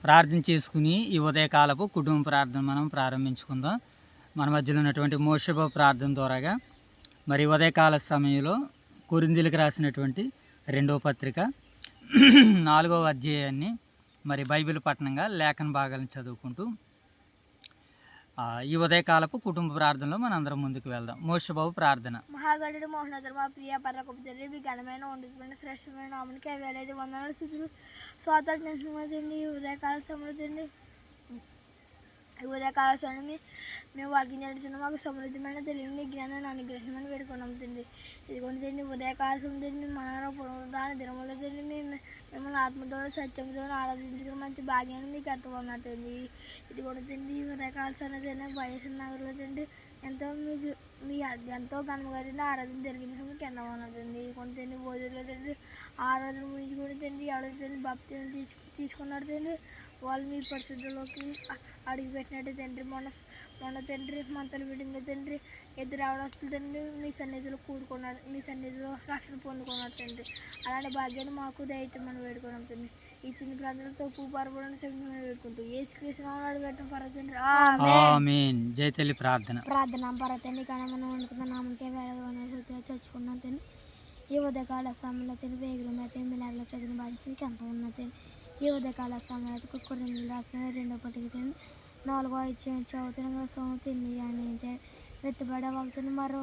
ప్రార్థన చేసుకుని ఈ ఉదయకాలపు కుటుంబ ప్రార్థన మనం ప్రారంభించుకుందాం. మన మధ్యలో ఉన్నటువంటి మోషేబు ప్రార్థన ద్వారాగా మరి ఉదయకాల సమయంలో కొరింథీయులకు రాసినటువంటి 2వ పత్రిక 4వ అధ్యాయాన్ని మరి బైబిల్ పఠనంగా లేఖన భాగాలను చదువుకుంటూ ఈ ఉదయకాలపు కుటుంబ ప్రార్థనలో మనం అందరం ముందుకు వెళ్దాం. మోషేబు ప్రార్థన. మహాగణుడు మోహనోత్తర మా ప్రియ పరలోకపు తండ్రి, మీ ఘనమైన ఉన్నతమైన శ్రేష్టమైన నామమునకే వేలాది వందనాలు స్థుతులు స్వాతంత్ర్యం. ఉదయకాల సమృద్ధి ఉదయకాల సమయం మేము వాక్యం నడుచున్న మాకు సమృద్ధమైన తెలియని జ్ఞానాన్ని అనుగ్రహించమని వేడుకున్నాం తండ్రి. ఇదిగోండి తండ్రి, ఉదయకాల సమృద్ధి మన పునరుద్ధాన దినములో తండ్రి మిమ్మల్ని ఆత్మతో సత్యంతో ఆరాధించుకుని మంచి భాగ్యాన్ని మీకు అర్థమన్నారు తండ్రి. ఇదిగోండి తండ్రి, ఉదయకాల సమయం వైఎస్ఆర్ నగర్లో తండ్రి ఎంతో ఘనమగారిని ఆరాధన జరిగించడం మీకు ఎన్నమన్నారు తండ్రి. ఇదిగోండి తండ్రి, భోజనంలో తండ్రి ఆరాధన ముగించుకుని తండ్రి ఎవరైతే తండ్రి బాప్తిని తీసుకున్నారు తండ్రి, వాళ్ళు మీ పరిశుద్ధంలోకి అడుగుపెట్టినట్టు తండ్రి. మొన్న తండ్రి మంతల మీటింగ్లో తండ్రి ఇద్దరు ఆవిడస్తులు తండ్రి మీ సన్నిధిలో కూడుకున్నారు, మీ సన్నిధిలో రక్షణ పొందుకున్నారు తండ్రి. అలాంటి భాగ్యాన్ని మాకు దయచేయమని వేడుకున్నాం తండ్రి. ఈ చిన్న ప్రాంతాలతో పూపారపడని సమయం వేడుకుంటూ యేసుక్రీస్తు అడుగుపెట్టడం పర్వతండ్రి. ఆమేన్. జై తల్లి ప్రార్థన. పర్వతండి కానీ మనం వండుకున్న నామకే వేరే చచ్చుకున్నాం తండ్రి. ఈ ఉదయకాల సమయంలో తిని వేగులు అయితే మిలాగ్లో చదివిన బాధ్యతకి ఎంత ఉన్నది తండ్రి. ఈ ఉదయకాల సమయంలో కొరింథీయులకు రాసిన 2వ పత్రిక 4వ అధ్యాయం చదువుతున్న సోము తిండి అని వెతుబడే వాగుతున్న మరో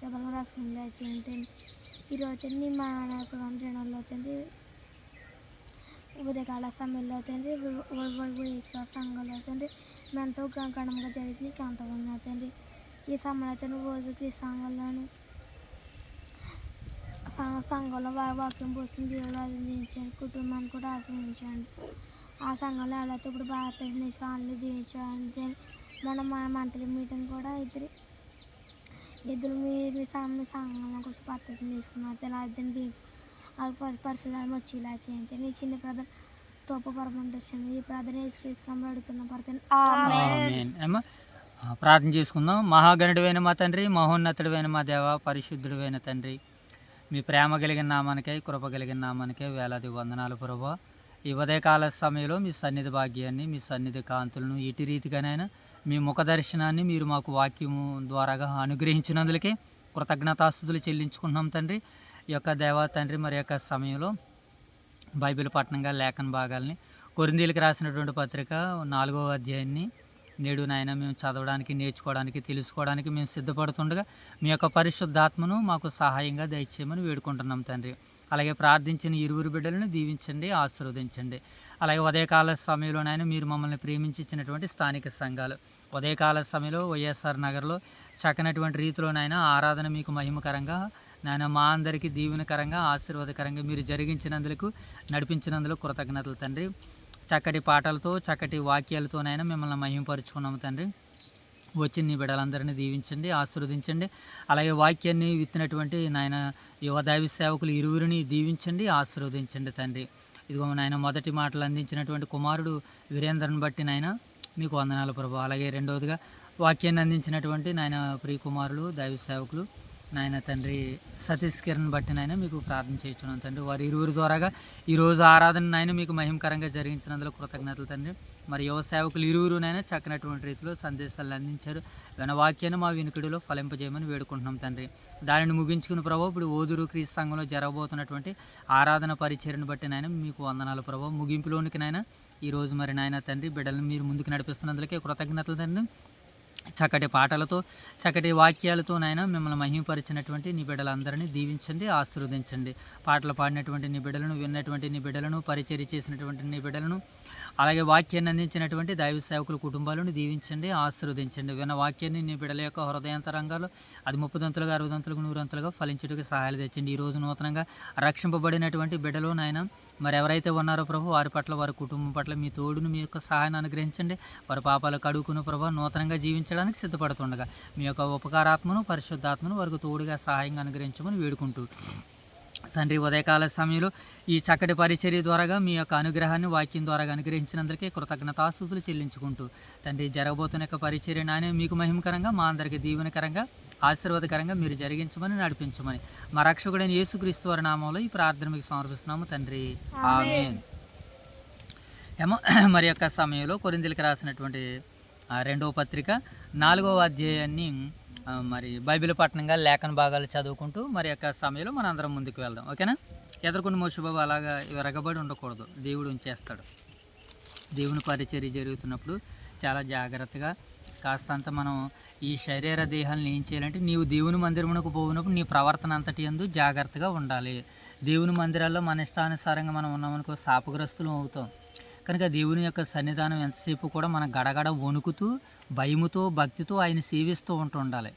ఎవరు రాసుకుంటే చేయండి. ఈరోజు నీ మా జనంలో వచ్చింది ఉదయకాల సమయంలో వచ్చింది సంఘంలో వచ్చింది ఎంతో గణంగా జరిగింది అంత ఉన్నదండి. ఈ సమయంలో రోజుకి సంఘంలోని సంఘంలో వాక్యం పోసిన దేవుడు ఆశ్రయించండి, కుటుంబాన్ని కూడా ఆశ్రయించండి. ఆ సంఘంలో ఎవరైతే ఇప్పుడు భారతదేశాన్ని జీవించాలంటే మనం మా మంత్లీ మీటింగ్ కూడా ఇద్దరు మీరు సంఘంలో కొంచెం పద్ధతిని తీసుకున్నారు ఇద్దరిని జీవించి వాళ్ళకి పరిశుధాలు వచ్చేలా చేయండి. నీ చిన్న ప్రార్థన తోపపరమంటుంది. ఈ ప్రార్థన యేసుక్రీస్తునామములో అడుగుతున్న ప్రార్థన. ప్రార్థన చేసుకుందాం. మహాగణుడైన మా తండ్రి, మహోన్నతుడైన మా దేవ, పరిశుద్ధుడైన తండ్రి, మీ ప్రేమ కలిగిన నామానికై, కృప కలిగిన నామానికై వేలాది వందనాలు ప్రభువా. ఈ ఉదయకాల సమయంలో మీ సన్నిధి భాగ్యాన్ని, మీ సన్నిధి కాంతులను ఇటు రీతిగానైనా మీ ముఖ దర్శనాన్ని మీరు మాకు వాక్యము ద్వారాగా అనుగ్రహించినందులకే కృతజ్ఞతాస్తుతులు చెల్లించుకుంటున్నాం తండ్రి. ఈ యొక్క దేవా తండ్రి మరి యొక్క సమయంలో బైబిల్ పఠనంగా లేఖన భాగాల్ని కొరింథీయులకు రాసినటువంటి పత్రిక 4వ అధ్యాయాన్ని నేడు నాయన మేము చదవడానికి, నేర్చుకోవడానికి, తెలుసుకోవడానికి మేము సిద్ధపడుతుండగా మీ యొక్క పరిశుద్ధాత్మను మాకు సహాయంగా దయచేయమని వేడుకుంటున్నాం తండ్రి. అలాగే ప్రార్థించిన ఇరువురు బిడ్డలను దీవించండి, ఆశీర్వదించండి. అలాగే ఉదయకాల సమయంలోనైనా మీరు మమ్మల్ని ప్రేమించి ఇచ్చినటువంటి స్థానిక సంఘాలు ఉదయకాల సమయంలో వైఎస్ఆర్ నగర్లో చక్కనటువంటి రీతిలోనైనా ఆరాధన మీకు మహిమకరంగా నాయన మా అందరికీ దీవెనకరంగా, ఆశీర్వాదకరంగా మీరు జరిగించినందుకు, నడిపించినందుకు కృతజ్ఞతలు తండ్రి. చక్కటి పాటలతో, చక్కటి వాక్యాలతోనైనా మిమ్మల్ని మహిమపరుచుకున్నాము తండ్రి. వచ్చి నీ బిడ్డలందరినీ దీవించండి, ఆశీర్వదించండి. అలాగే వాక్యాన్ని విత్తినటువంటి నాయన యువ దైవ సేవకులు ఇరువురిని దీవించండి, ఆశీర్వదించండి తండ్రి. ఇదిగో నాయన మొదటి మాటలు అందించినటువంటి కుమారుడు వీరేంద్రని బట్టి నాయన మీకు వందనాలు ప్రభు. అలాగే రెండవదిగా వాక్యాన్ని అందించినటువంటి నాయన ప్రియ కుమారులు దైవ సేవకులు నాయన తండ్రి సతీష్ కిరణ్ బట్టి నాయన మీకు ప్రార్థన చేయించున్నాం తండ్రి. వారి ఇరువురి ద్వారాగా ఈరోజు ఆరాధన నాయన మీకు మహిమకరంగా జరిగించినందుకు కృతజ్ఞతలు తండ్రి. మరి యువ సేవకులు ఇరువురునైనా చక్కనటువంటి రీతిలో సందేశాలు అందించారు. విన వాక్యాన్ని మా వినికిడిలో ఫలింపజేయమని వేడుకుంటున్నాం తండ్రి. దానిని ముగించుకుని ప్రభు ఇప్పుడు ఓదూరు క్రీస్తు సంఘంలో జరగబోతున్నటువంటి ఆరాధన పరిచర్యను బట్టి నాయన మీకు వందనాలు ప్రభు. ముగింపులోనికి నాయన ఈరోజు మరి నాయన తండ్రి బిడ్డలను మీరు ముందుకు నడిపిస్తున్నందుకే కృతజ్ఞతలు తండ్రి. చక్కటి పాటలతో, చక్కటి వాక్యాలతో నాయన మిమ్మల్ని మహిమపరిచినటువంటి నీ బిడ్డలందరినీ దీవించండి, ఆశీర్వదించండి. పాటలు పాడినటువంటి నీ బిడ్డలను, విన్నటువంటి నీ బిడ్డలను, పరిచర్య చేసినటువంటి నీ బిడ్డలను, అలాగే వాక్యాన్ని అందించినటువంటి దైవ సేవకుల కుటుంబాలను దీవించండి, ఆశీర్వదించండి. విన్న వాక్యాన్ని నీ బిడ్డల యొక్క హృదయాంతరంగాలు అది 30 దంతులుగా, 60 దంతులుగా, 100 దంతులుగా ఫలించుటకు సహాయాలు తెచ్చండి. ఈరోజు నూతనంగా రక్షింపబడినటువంటి బిడ్డలు నాయన మరి ఎవరైతే ఉన్నారో ప్రభు వారి పట్ల, వారి కుటుంబం పట్ల మీ తోడును, మీ యొక్క సహాయాన్ని అనుగ్రహించండి. వారి పాపాలు కడుక్కున్న ప్రభు నూతనంగా జీవించడానికి సిద్ధపడుతుండగా మీ యొక్క ఉపకారాత్మను, పరిశుద్ధాత్మను వారికి తోడుగా సహాయంగా అనుగ్రహించమని వేడుకుంటూ తండ్రి ఉదయకాల సమయంలో ఈ చక్కటి పరిచర్య ద్వారాగా మీ యొక్క అనుగ్రహాన్ని వాక్యం ద్వారా అనుగ్రహించినందుకే కృతజ్ఞతాస్తుతులు చెల్లించుకుంటూ తండ్రి జరగబోతున్న యొక్క పరిచర్య నానే మీకు మహిమకరంగా, మా అందరికీ దీవెనకరంగా, ఆశీర్వాదకరంగా మీరు జరిగించమని, నడిపించమని మా రక్షకుడైన యేసుక్రీస్తు వారి నామంలో ఈ ప్రార్థన మీకు సమర్పిస్తున్నాము తండ్రి. ఆమేన్. ఏమో మరి యొక్క సమయంలో కొరింథీయులకు రాసినటువంటి రెండవ పత్రిక 4వ అధ్యాయాన్ని మరి బైబిల్ పట్టణంగా లేఖన భాగాలు చదువుకుంటూ మరి యొక్క సమయంలో మనం అందరం ముందుకు వెళ్దాం. ఓకేనా? ఎదుర్కొని మోషబాబు అలాగా విరగబడి ఉండకూడదు. దేవుడు ఉంచేస్తాడు. దేవుని పరిచర్య జరుగుతున్నప్పుడు చాలా జాగ్రత్తగా కాస్తంత మనం ఈ శరీర దేహాలను ఏం చేయాలంటే, నీవు దేవుని మందిరమునకు పోయినప్పుడు నీ ప్రవర్తన అంతటి యందు జాగ్రత్తగా ఉండాలి. దేవుని మందిరాల్లో మన ఇష్టానుసారంగా మనం ఉన్నామనుకో శాపగ్రస్తులం అవుతాం. కనుక దేవుని యొక్క సన్నిధానం ఎంతసేపు కూడా మనం గడగడ వణుకుతూ భయముతో భక్తితో ఆయన సేవిస్తూ ఉండాలి.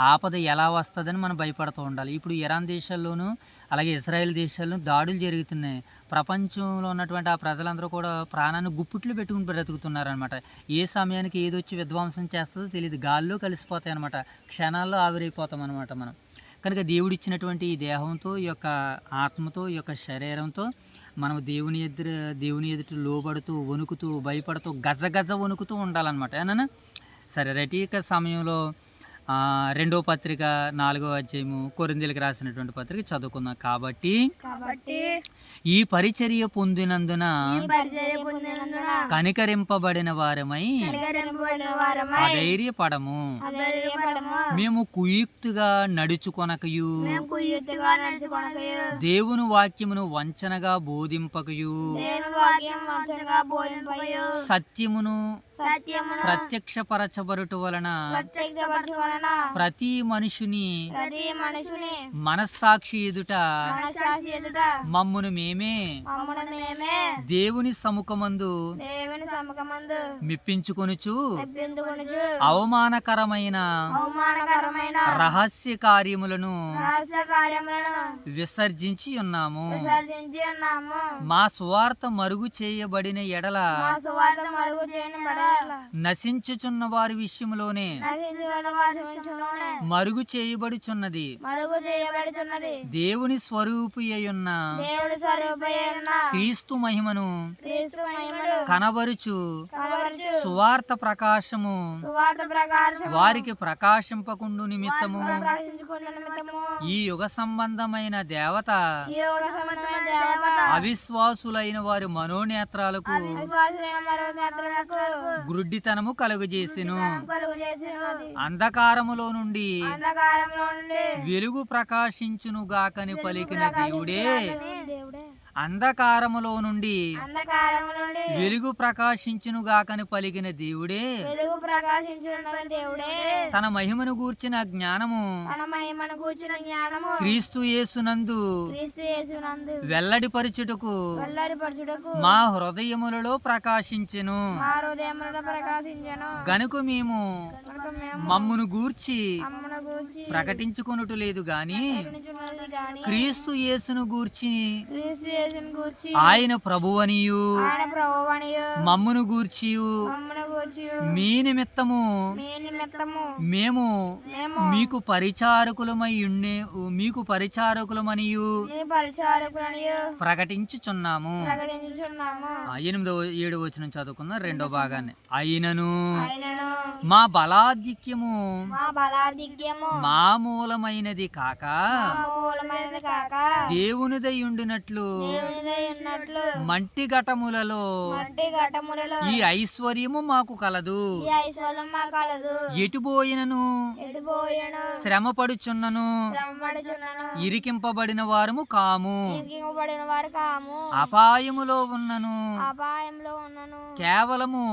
ఆపద ఎలా వస్తుందని మనం భయపడుతూ ఉండాలి. ఇప్పుడు ఇరాన్ దేశాల్లోనూ అలాగే ఇజ్రాయెల్ దేశాల్లో దాడులు జరుగుతున్నాయి. ప్రపంచంలో ఉన్నటువంటి ఆ ప్రజలందరూ కూడా ప్రాణాన్ని గుప్పిట్లు పెట్టుకుని బ్రతుకుతున్నారనమాట. ఏ సమయానికి ఏది వచ్చి విధ్వంసం చేస్తుందో తెలియదు. గాల్లో కలిసిపోతాయి అనమాట. క్షణాల్లో ఆవిరైపోతాం అనమాట మనం. కనుక దేవుడిచ్చినటువంటి ఈ దేహంతో, ఈ యొక్క ఆత్మతో, ఈ యొక్క శరీరంతో మనం దేవుని ఎదుట లోబడుతూ వణుకుతూ భయపడుతూ గజ వణుకుతూ ఉండాలన్నమాట. ఏనా? సరే రైట్. ఇక సమయంలో 2వ పత్రిక 4వ అధ్యాయము కొరింథీయులకు రాసినటువంటి పత్రిక చదువుకుందాం. కాబట్టి ఈ పరిచర్య పొందినందున కనికరింపబడిన వారమై అధైర్యపడము. మేము కుయుక్తుగా నడుచుకొనకయు దేవుని వాక్యమును వంచనగా బోధింపకయు సత్యమును ప్రత్యక్షపరచబడుట వలన ప్రతి మనుషుని మనస్సాక్షి ఎదుట మమ్మును మేమే దేవుని సముఖమందు మెప్పించుకొనుచు అవమానకరమైన రహస్య కార్యములను విసర్జించి ఉన్నాము. మా సువార్త మరుగు చేయబడిన ఎడల నశించుచున్న వారి విషయంలోనే మరుగు చేయబడుచున్నది. దేవుని స్వరూపియయున్న క్రీస్తు మహిమను కనబరుచు సువార్త ప్రకాశము వారికి ప్రకాశింపకుండు నిమిత్తము ఈ యుగ సంబంధమైన దేవత అవిశ్వాసులైన వారి మనోనేత్రాలకు గ్రుడ్డితనము కలుగజేసెను. అంధకారములో నుండి వెలుగు ప్రకాశించును గాకని పలికిన దేవుడే అంధకారములో నుండి వెలుగు ప్రకాశించును గాకని పలికిన దేవుడే తన మహిమను గూర్చిన జ్ఞానము క్రీస్తు యేసునందు వెల్లడిపరచుటకు మా హృదయములలో ప్రకాశించెను. గనుక మేము మమ్మును గూర్చి ప్రకటించుకొనుట లేదు గాని క్రీస్తు యేసును గూర్చి ఆయన ప్రభువనియు మమ్మును గూర్చి మీ నిమిత్తము మేము మీకు పరిచారకులమనియు ప్రకటించుచున్నాము. 8-7 వచనం చదువుకుందాం, 2వ భాగాన్ని. అయినను మా బలాధిక్యము మామూలమైనది కాక దేవునిదై ఉండినట్లు మంటి ఘటములలో ఈ ఐశ్వర్యము మాకు కలదు. ఎటుబోయినను శ్రమపడుచున్నను ఇరికింపబడిన వారము కాము. అపాయములో ఉన్నను కేవలము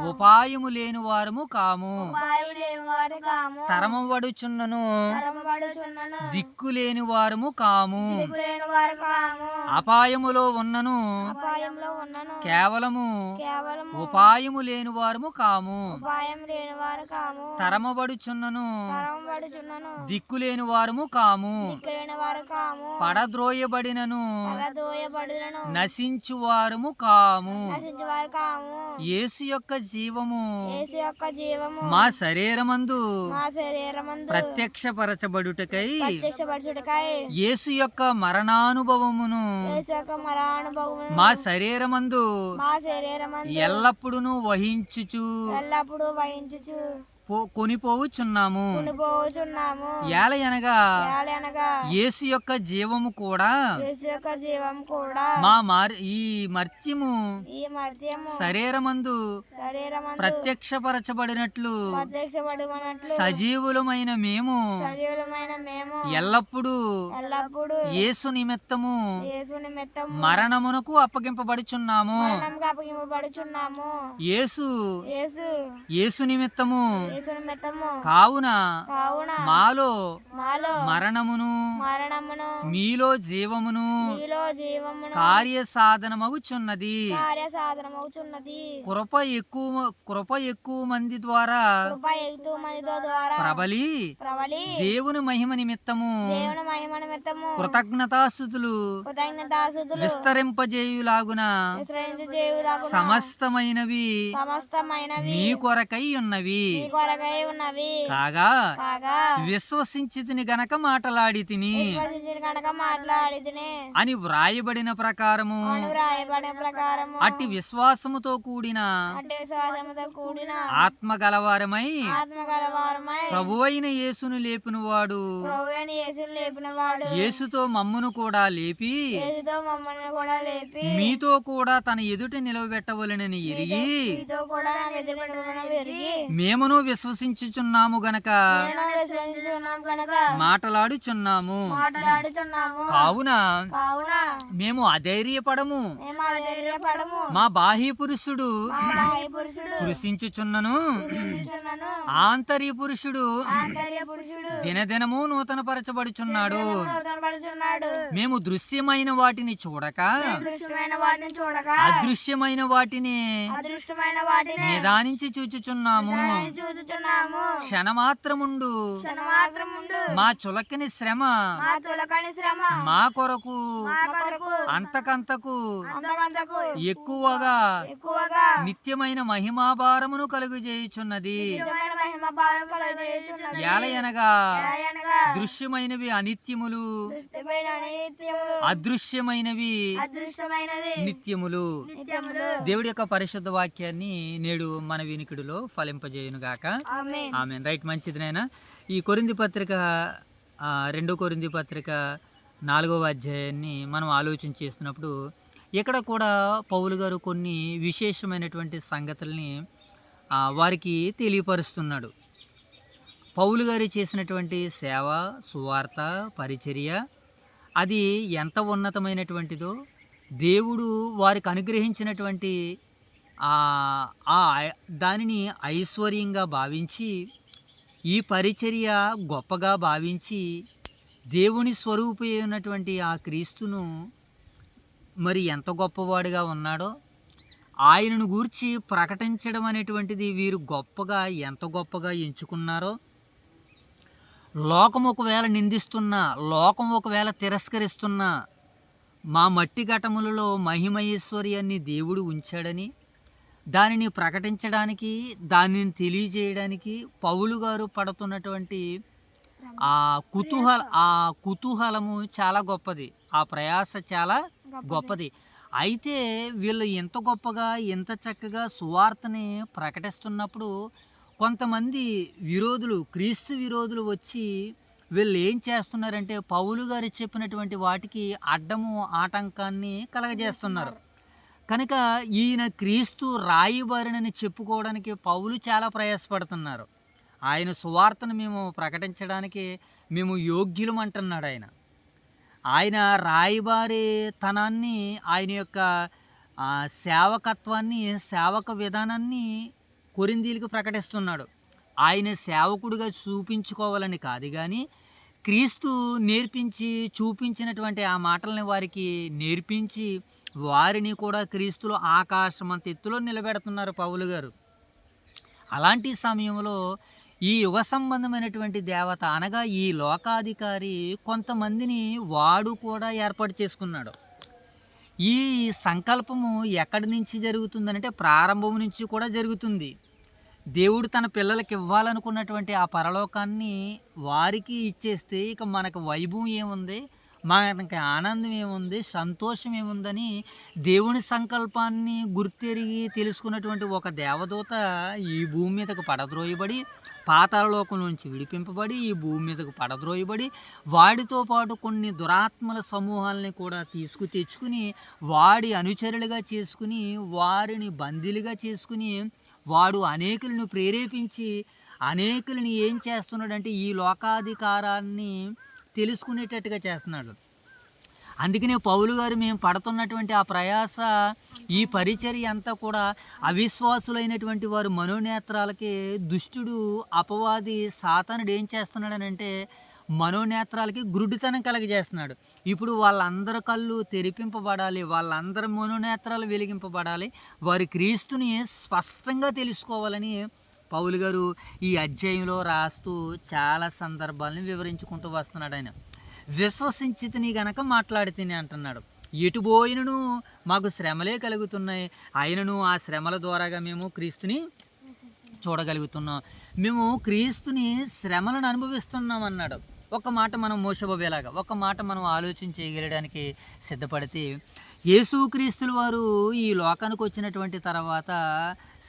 ఉపాయము లేని వారము కాము. తరమబడుచున్నను దిక్కు లేని వారము కాము. అపాయములో ఉన్నను కేవలము ఉపాయము లేని వారము కాము. తరమబడుచున్నను దిక్కు లేని వారము కాము. పడద్రోయబడినను నశించు వారము కాము. యేసు యొక్క జీవము మా శరీరమందు ప్రత్యక్షపరచబడుటకై యేసు యొక్క మరణానుభవమును మా శరీరమందు ఎల్లప్పుడూ వహించుచు కొనిపోవుచున్నాము. ఏలయనగా యేసు యొక్క జీవము కూడా ఈ మర్త్యము శరీరమందు ప్రత్యక్షపరచబడినట్లు సజీవులమైన మేము ఎల్లప్పుడూ యేసు నిమిత్తము మరణమునకు అప్పగింపబడుచున్నాము. యేసు నిమిత్తము కావున మాలో మరణమును మీలో జీవమును కార్యసాధనమగుచున్నది. కృప ఎక్కువ మంది ద్వారా ప్రబలి దేవుని మహిమ నిమిత్తము కృతజ్ఞతాస్తుతులు విస్తరింపజేయులాగున సమస్తమైనవి మీ కొరకై ఉన్నవి. కాగా విశ్వసించితిని గనక మాటలాడి తిని అని వ్రాయబడిన ప్రకారము అట్టి విశ్వాసముతో కూడిన ఆత్మ గలవారమై ప్రభు అయిన యేసును లేపినవాడు యేసుతో మమ్మును కూడా లేపి మీతో కూడా తన ఎదుట నిలవబెట్టవలెనని ఎరిగి మేమును విశ్వసించుచున్నాము గనక మాటలాడుచున్నాము. కావున మేము అధైర్యపడము. మా బాహ్య పురుషుడు కృషించుచున్నను, ఆంతర్య పురుషుడు దినదినము నూతన పరచబడుచున్నాడు. మేము దృశ్యమైన వాటిని చూడక అదృశ్యమైన వాటిని నిదానించి చూచుచున్నాము. క్షణమాత్రముండు మా చులకని శ్రమ మా కొరకు అంతకంతకు ఎక్కువగా నిత్యమైన మహిమాభారమును కలుగజేయుచున్నది. ఏలయనగా దృశ్యమైనవి అనిత్యములు, అదృశ్యమైనవి నిత్యములు. దేవుడి యొక్క పరిశుద్ధ వాక్యాన్ని నేడు మన వినికిడిలో ఫలింపజేయునుగాక. ఆమేన్. రైట్, మంచిది నాయనా. ఈ కొరింథీ పత్రిక 2 కొరింథీ పత్రిక 4వ అధ్యాయాన్ని మనం ఆలోచన చేస్తున్నప్పుడు ఇక్కడ కూడా పౌలు గారు కొన్ని విశేషమైనటువంటి సంగతుల్ని వారికి తెలియపరుస్తున్నాడు. పౌలు గారు చేసినటువంటి సేవ, సువార్త, పరిచర్య అది ఎంత ఉన్నతమైనటువంటిదో, దేవుడు వారికి అనుగ్రహించినటువంటి దానిని ఐశ్వర్యంగా భావించి, ఈ పరిచర్య గొప్పగా భావించి, దేవుని స్వరూపి అయినటువంటి ఆ క్రీస్తును మరి ఎంత గొప్పవాడిగా ఉన్నాడో ఆయనను గూర్చి ప్రకటించడం అనేటువంటిది వీరు ఎంత గొప్పగా ఎంచుకున్నారో, లోకం ఒకవేళ నిందిస్తున్నా, లోకం ఒకవేళ తిరస్కరిస్తున్నా, మా మట్టి ఘటములలో మహిమైశ్వర్యాన్ని దేవుడు ఉంచాడని దానిని ప్రకటించడానికి, దానిని తెలియజేయడానికి పౌలు గారు పడుతున్నటువంటి కుతూహలము చాలా గొప్పది, ఆ ప్రయాస చాలా గొప్పది. అయితే వీళ్ళు ఎంత గొప్పగా, ఎంత చక్కగా సువార్తని ప్రకటిస్తున్నప్పుడు కొంతమంది విరోధులు, క్రీస్తు విరోధులు వచ్చి వీళ్ళు ఏం చేస్తున్నారంటే పౌలు గారు చెప్పినటువంటి వాటికి అడ్డము, ఆటంకాన్ని కలగజేస్తున్నారు. కనుక ఈయన క్రీస్తు రాయబారినని చెప్పుకోవడానికి పౌలు చాలా ప్రయాసపడుతున్నారు. ఆయన సువార్తను మేము ప్రకటించడానికి మేము యోగ్యులం అంటున్నాడు. ఆయన రాయబారితనాన్ని, ఆయన యొక్క సేవకత్వాన్ని, సేవక విధానాన్ని కొరింథీలకు ప్రకటిస్తున్నాడు. ఆయన సేవకుడిగా చూపించుకోవాలని కాదు కానీ క్రీస్తు నేర్పించి చూపించినటువంటి ఆ మాటల్ని వారికి నేర్పించి వారిని కూడా క్రీస్తులో ఆకాశమంత ఎత్తులో నిలబెడుతున్నారు పౌలు గారు. అలాంటి సమయంలో ఈ యుగ సంబంధమైనటువంటి దేవత అనగా ఈ లోకాధికారి కొంతమందిని వాడు కూడా ఏర్పాటు చేసుకున్నాడు. ఈ సంకల్పము ఎక్కడి నుంచి జరుగుతుందంటే ప్రారంభం నుంచి కూడా జరుగుతుంది. దేవుడు తన పిల్లలకి ఇవ్వాలనుకున్నటువంటి ఆ పరలోకాన్ని వారికి ఇచ్చేస్తే ఇక మనకు వైభవం ఏముంది, మనకి ఆనందం ఏముంది, సంతోషం ఏముందని దేవుని సంకల్పాన్ని గుర్తెరిగి తెలుసుకున్నటువంటి ఒక దేవదూత ఈ భూమి మీదకు పడద్రోయబడి, పాతాళలోకం నుంచి విడిపింపబడి ఈ భూమి మీదకు పడద్రోయబడి, వాడితో పాటు కొన్ని దురాత్మల సమూహాలని కూడా తెచ్చుకుని వాడి అనుచరులుగా చేసుకుని, వారిని బందీలుగా చేసుకుని, వాడు అనేకులను ప్రేరేపించి అనేకులని ఏం చేస్తున్నాడంటే ఈ లోకాధికారాన్ని తెలుసుకునేటట్టుగా చేస్తున్నాడు. అందుకనే పౌలు గారు మేము పడుతున్నటువంటి ఆ ప్రయాస, ఈ పరిచర్య అంతా కూడా అవిశ్వాసులైనటువంటి వారు మనోనేత్రాలకి దుష్టుడు, అపవాది, సాతానుడు ఏం చేస్తున్నాడనంటే మనోనేత్రాలకి గురుడితనం కలగజేస్తున్నాడు. ఇప్పుడు వాళ్ళందరి కళ్ళు తెరిపింపబడాలి, వాళ్ళందరి మనోనేత్రాలు వెలిగింపబడాలి, వారి క్రీస్తుని స్పష్టంగా తెలుసుకోవాలని పౌలు గారు ఈ అధ్యాయంలో రాస్తూ చాలా సందర్భాలను వివరించుకుంటూ వస్తున్నాడు. ఆయన విశ్వసించితిని గనక మాట్లాడితేనే అంటున్నాడు. ఎటుపోయినను మాకు శ్రమలే కలుగుతున్నాయి, అయినను ఆ శ్రమల ద్వారాగా మేము క్రీస్తుని చూడగలుగుతున్నాం, మేము క్రీస్తుని శ్రమలను అనుభవిస్తున్నాం అన్నాడు. ఒక మాట మనం మోసబోయేలాగా, ఒక మాట మనం ఆలోచన చేయగలడానికి సిద్ధపడితే, యేసుక్రీస్తుల వారు ఈ లోకానికి వచ్చినటువంటి తర్వాత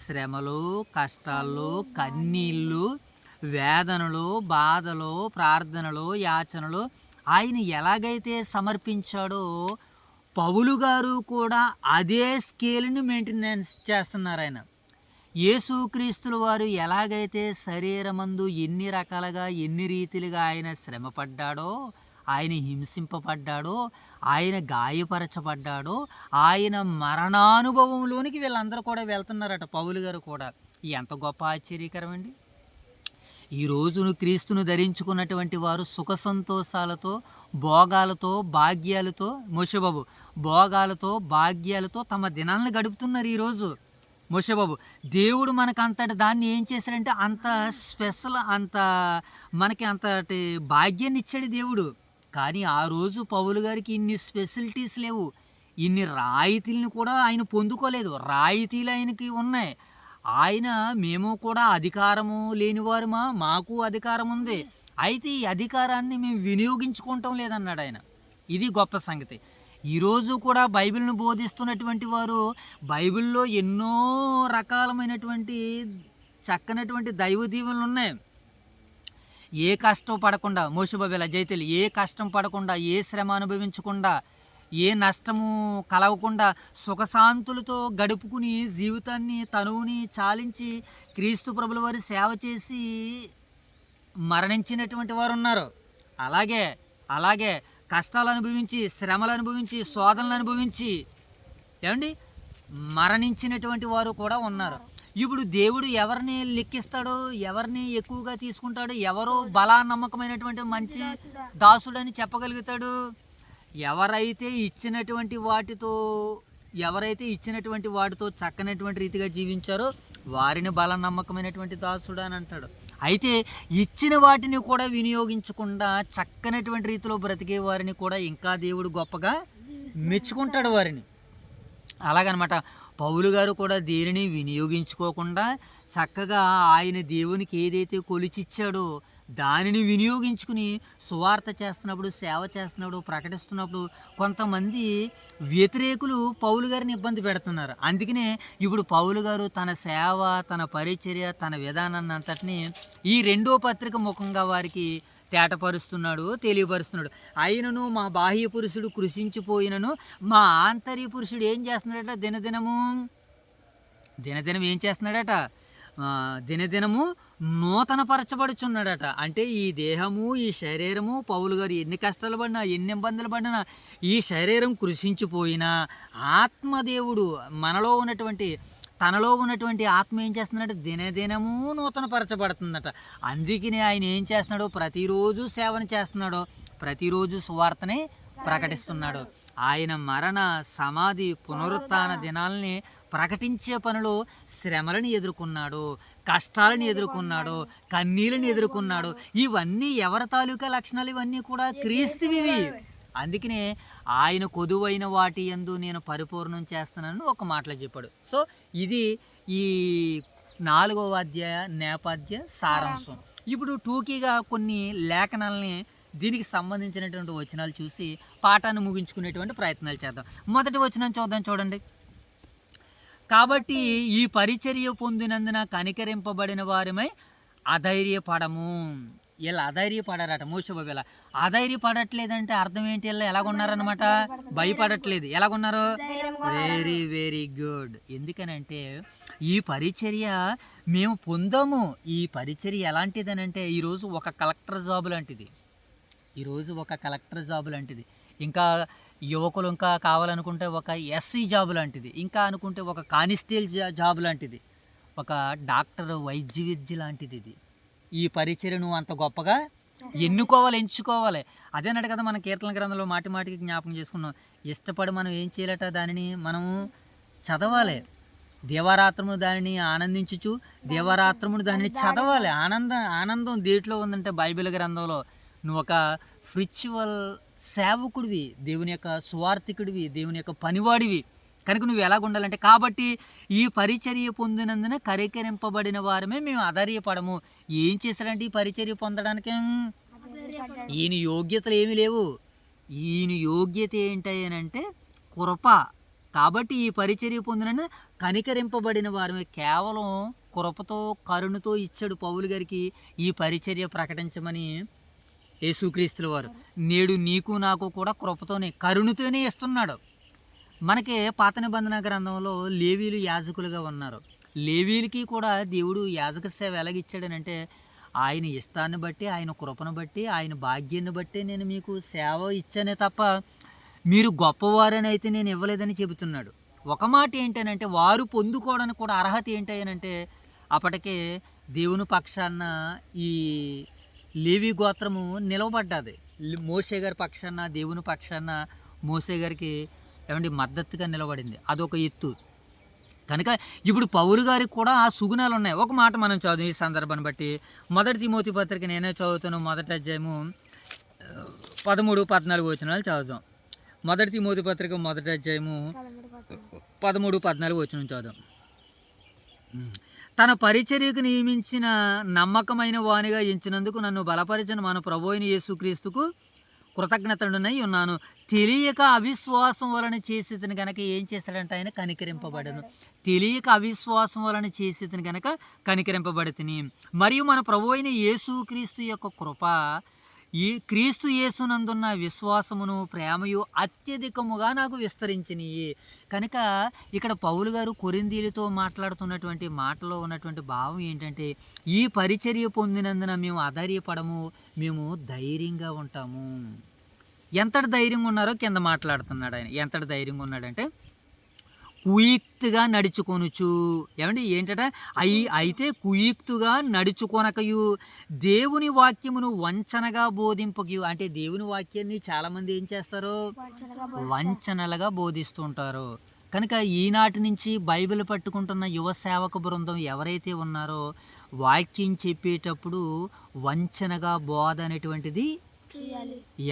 శ్రమలు, కష్టాలు, కన్నీళ్ళు, వేదనలు, బాధలు, ప్రార్థనలు, యాచనలు ఆయన ఎలాగైతే సమర్పించాడో పౌలు గారు కూడా అదే స్కేల్ని మెయింటెనెన్స్ చేస్తున్నారు. ఆయన యేసుక్రీస్తుల వారు ఎలాగైతే శరీరమందు ఎన్ని రకాలుగా ఎన్ని రీతిలుగా ఆయన శ్రమపడ్డాడో, ఆయన హింసింపబడ్డాడో, ఆయన గాయపరచబడ్డాడో, ఆయన మరణానుభవంలోనికి వీళ్ళందరూ కూడా వెళ్తున్నారట. పౌలు గారు కూడా. ఎంత గొప్ప ఆశ్చర్యకరం అండి. ఈరోజు క్రీస్తును ధరించుకున్నటువంటి వారు సుఖ సంతోషాలతో, భోగాలతో, భాగ్యాలతో, మోషబాబు భోగాలతో, భాగ్యాలతో తమ దినాలను గడుపుతున్నారు ఈరోజు. మోషబాబు దేవుడు మనకు అంతటి దాన్ని ఏం చేశాడంటే అంత స్పెషల్, అంత మనకి అంతటి భాగ్యాన్ని ఇచ్చాడు దేవుడు. కానీ ఆ రోజు పౌలు గారికి ఇన్ని స్పెషాలిటీస్ లేవు, ఇన్ని రాయితీలను కూడా ఆయన పొందుకోలేదు. రాయితీలు ఆయనకి ఉన్నాయి. ఆయన మేము కూడా అధికారము లేనివారుమా, మాకు అధికారం ఉంది, అయితే ఈ అధికారాన్ని మేము వినియోగించుకుంటాం లేదన్నాడు ఆయన. ఇది గొప్ప సంగతి. ఈరోజు కూడా బైబిల్ను బోధిస్తున్నటువంటి వారు బైబిల్లో ఎన్నో రకాలమైనటువంటి చక్కనటువంటి దైవ దీవెనలు ఉన్నాయి. ఏ కష్టం పడకుండా, మోషబాబేల జైతేలి ఏ కష్టం పడకుండా, ఏ శ్రమ అనుభవించకుండా, ఏ నష్టము కలగకుండా సుఖశాంతులతో గడుపుకుని జీవితాన్ని తనువుని చాలించి క్రీస్తు ప్రభుల వారి సేవ చేసి మరణించినటువంటి వారు ఉన్నారు. అలాగే కష్టాలు అనుభవించి, శ్రమలు అనుభవించి, శోధనలు అనుభవించి ఏమండి మరణించినటువంటి వారు కూడా ఉన్నారు. ఇప్పుడు దేవుడు ఎవరిని లెక్కిస్తాడో, ఎవరిని ఎక్కువగా తీసుకుంటాడో, ఎవరో బలా నమ్మకమైనటువంటి మంచి దాసుడని చెప్పగలుగుతాడు? ఎవరైతే ఇచ్చినటువంటి వాటితో చక్కనటువంటి రీతిగా జీవించారో వారిని బల నమ్మకమైనటువంటి దాసుడు అని అంటాడు. అయితే ఇచ్చిన వాటిని కూడా వినియోగించకుండా చక్కనటువంటి రీతిలో బ్రతికే వారిని కూడా ఇంకా దేవుడు గొప్పగా మెచ్చుకుంటాడు వారిని. అలాగనమాట పౌలు గారు కూడా దేనిని వినియోగించుకోకుండా చక్కగా ఆయన దేవునికి ఏదైతే కొలిచిచ్చాడో దానిని వినియోగించుకుని సువార్త చేస్తున్నప్పుడు, సేవ చేస్తున్నప్పుడు, ప్రకటిస్తున్నప్పుడు కొంతమంది వ్యతిరేకులు పౌలు గారిని ఇబ్బంది పెడుతున్నారు. అందుకనే ఇప్పుడు పౌలు గారు తన సేవ, తన పరిచర్య, తన విధానాన్ని అంతటిని ఈ రెండో పత్రిక ముఖంగా వారికి తేటపరుస్తున్నాడు, తెలియపరుస్తున్నాడు. అయినను మా బాహ్య పురుషుడు కృషించిపోయినను మా ఆంతర్య పురుషుడు ఏం చేస్తున్నాడట? దినదినం ఏం చేస్తున్నాడట? దినదినము నూతనపరచబడుచున్నాడట. అంటే ఈ దేహము, ఈ శరీరము, పౌలు గారు ఎన్ని కష్టాలు పడినా, ఎన్ని ఇబ్బందులు పడినా, ఈ శరీరం కృషించిపోయినా ఆత్మదేవుడు తనలో ఉన్నటువంటి ఆత్మ ఏం చేస్తున్నాడు? దినదినము నూతనపరచబడుతుందట. అందుకనే ఆయన ఏం చేస్తున్నాడు? ప్రతిరోజు సేవను చేస్తున్నాడు, ప్రతిరోజు సువార్తని ప్రకటిస్తున్నాడు. ఆయన మరణ, సమాధి, పునరుత్థాన దినాలని ప్రకటించే పనిలో శ్రమలను ఎదుర్కొన్నాడు, కష్టాలను ఎదుర్కొన్నాడు, కన్నీళ్ళని ఎదుర్కొన్నాడు. ఇవన్నీ ఎవరి తాలూకా లక్షణాలు? ఇవన్నీ కూడా క్రీస్తువివి. అందుకనే ఆయన కొదువైన వాటి యందు నేను పరిపూర్ణం చేస్తున్నానని ఒక మాటలో చెప్పాడు. సో ఇది ఈ 4వ అధ్యాయ నేపథ్య సారాంశం. ఇప్పుడు టూకీగా కొన్ని లేఖనాలని దీనికి సంబంధించినటువంటి వచనాలు చూసి పాఠాన్ని ముగించుకునేటువంటి ప్రయత్నాలు చేద్దాం. మొదటి వచనం చూద్దాం, చూడండి. కాబట్టి ఈ పరిచర్య పొందినందున కనికరింపబడిన వారిమై అధైర్యపడము. వీళ్ళు అధైర్యపడారట. మోషే ఇలా అధైర్యపడట్లేదంటే అర్థం ఏంటి? వీళ్ళు ఎలాగున్నారనమాట? భయపడట్లేదు. ఎలాగున్నారు? Very very good. ఎందుకనంటే ఈ పరిచర్య మేము పొందాము. ఈ పరిచర్య ఎలాంటిదనంటే ఈరోజు ఒక కలెక్టర్ జాబ్ లాంటిది. ఇంకా యువకులు ఇంకా కావాలనుకుంటే ఒక ఎస్సీ జాబ్ లాంటిది, ఇంకా అనుకుంటే ఒక కానిస్టేబుల్ జాబ్ లాంటిది, ఒక డాక్టర్ వైద్య విద్య లాంటిది. ఇది ఈ పరిచర్యను అంత గొప్పగా ఎంచుకోవాలి. అదేనట కదా మన కీర్తన గ్రంథంలో మాటి మాటికి జ్ఞాపకం చేసుకున్నాం. ఇష్టపడి మనం ఏం చేయాలట? దానిని మనము చదవాలి. దేవరాత్రమును దానిని ఆనందించుచు దేవరాత్రమును దానిని చదవాలి. ఆనందం దేంట్లో ఉందంటే బైబిల్ గ్రంథంలో. నువ్వు ఒక స్పిరిచువల్ సేవకుడివి, దేవుని యొక్క స్వార్థికుడివి, దేవుని యొక్క పనివాడివి కనుక నువ్వు ఎలాగ ఉండాలంటే, కాబట్టి ఈ పరిచర్య పొందినందున కరికరింపబడిన వారమే మేము అధైర్యపడము. ఏం చేశాడంటే ఈ పరిచర్య పొందడానికి? ఈయన యోగ్యతలు ఏమీ లేవు. ఈయన యోగ్యత ఏంటంటే కృప. కాబట్టి ఈ పరిచర్య పొందిన కనికరింపబడిన వారమే. కేవలం కృపతో కరుణతో ఇచ్చాడు పౌలు గారికి ఈ పరిచర్య ప్రకటించమని యేసుక్రీస్తుల వారు. నేడు నీకు నాకు కూడా కృపతోనే కరుణతోనే ఇస్తున్నాడు. మనకి పాత నిబంధన గ్రంథంలో లేవీలు యాజకులుగా ఉన్నారు. లేవీలకి కూడా దేవుడు యాజక సేవ ఎలాగిచ్చాడనంటే ఆయన ఇష్టాన్ని బట్టి, ఆయన కృపను బట్టి, ఆయన భాగ్యాన్ని బట్టి నేను మీకు సేవ ఇచ్చానే తప్ప మీరు గొప్పవారని అయితే నేను ఇవ్వలేదని చెబుతున్నాడు. ఒక మాట ఏంటనంటే వారు పొందుకోవడానికి కూడా అర్హత ఏంటనంటే అప్పటికే దేవుని పక్షాన ఈ లేవి గోత్రము నిలవబడ్డది. మోషే గారి పక్షాన, దేవుని పక్షాన మోషే గారికి మద్దతుగా నిలబడింది. అదొక ఎత్తు. కనుక ఇప్పుడు పౌలు గారికి కూడా ఆ సుగుణాలు ఉన్నాయి. ఒక మాట మనం చదువు ఈ సందర్భాన్ని బట్టి. మొదటి తిమోతి పత్రిక నేనే చదువుతాను. మొదటి అధ్యాయము 13-14 వచనాలు చదువుదాం. మొదటి తిమోతి పత్రిక మొదటి అధ్యాయము 13-14 వచనం చదువుదాం. తన పరిచర్యకు నియమించిన నమ్మకమైన వానిగా ఎంచినందుకు నన్ను బలపరిచిన మన ప్రభువైన యేసుక్రీస్తుకు కృతజ్ఞతలునై ఉన్నాను. తెలియక అవిశ్వాసం వలన చేసేతను కనుక ఏం చేశాడంటే ఆయన కనికరింపబడను. తెలియక అవిశ్వాసం వలన చేసేతను కనుక కనికరింపబడితిని. మరియు మన ప్రభువైన యేసుక్రీస్తు యొక్క కృప ఈ క్రీస్తు యేసునందున్న విశ్వాసమును ప్రేమయు అత్యధికముగా నాకు విస్తరించినవి. కనుక ఇక్కడ పౌలు గారు కొరింథీయులతో మాట్లాడుతున్నటువంటి మాటలో ఉన్నటువంటి భావం ఏంటంటే ఈ పరిచర్య పొందినందున మేము అధైర్యపడము, మేము ధైర్యంగా ఉంటాము. ఎంతటి ధైర్యంగా ఉన్నారో కింద మాట్లాడుతున్నాడు ఆయన. ఎంతటి ధైర్యంగా ఉన్నాడంటే కుయుక్తిగా నడుచుకొనుచు. ఏంటట? అయితే కుయుక్తుగా నడుచుకొనకయు దేవుని వాక్యమును వంచనగా బోధింపకయు. అంటే దేవుని వాక్యాన్ని చాలామంది ఏం చేస్తారు? వంచనలుగా బోధిస్తుంటారు. కనుక ఈనాటి నుంచి బైబిల్ పట్టుకుంటున్న యువ సేవక బృందం ఎవరైతే ఉన్నారో వాక్యం చెప్పేటప్పుడు వంచనగా బోధ అనేటువంటిది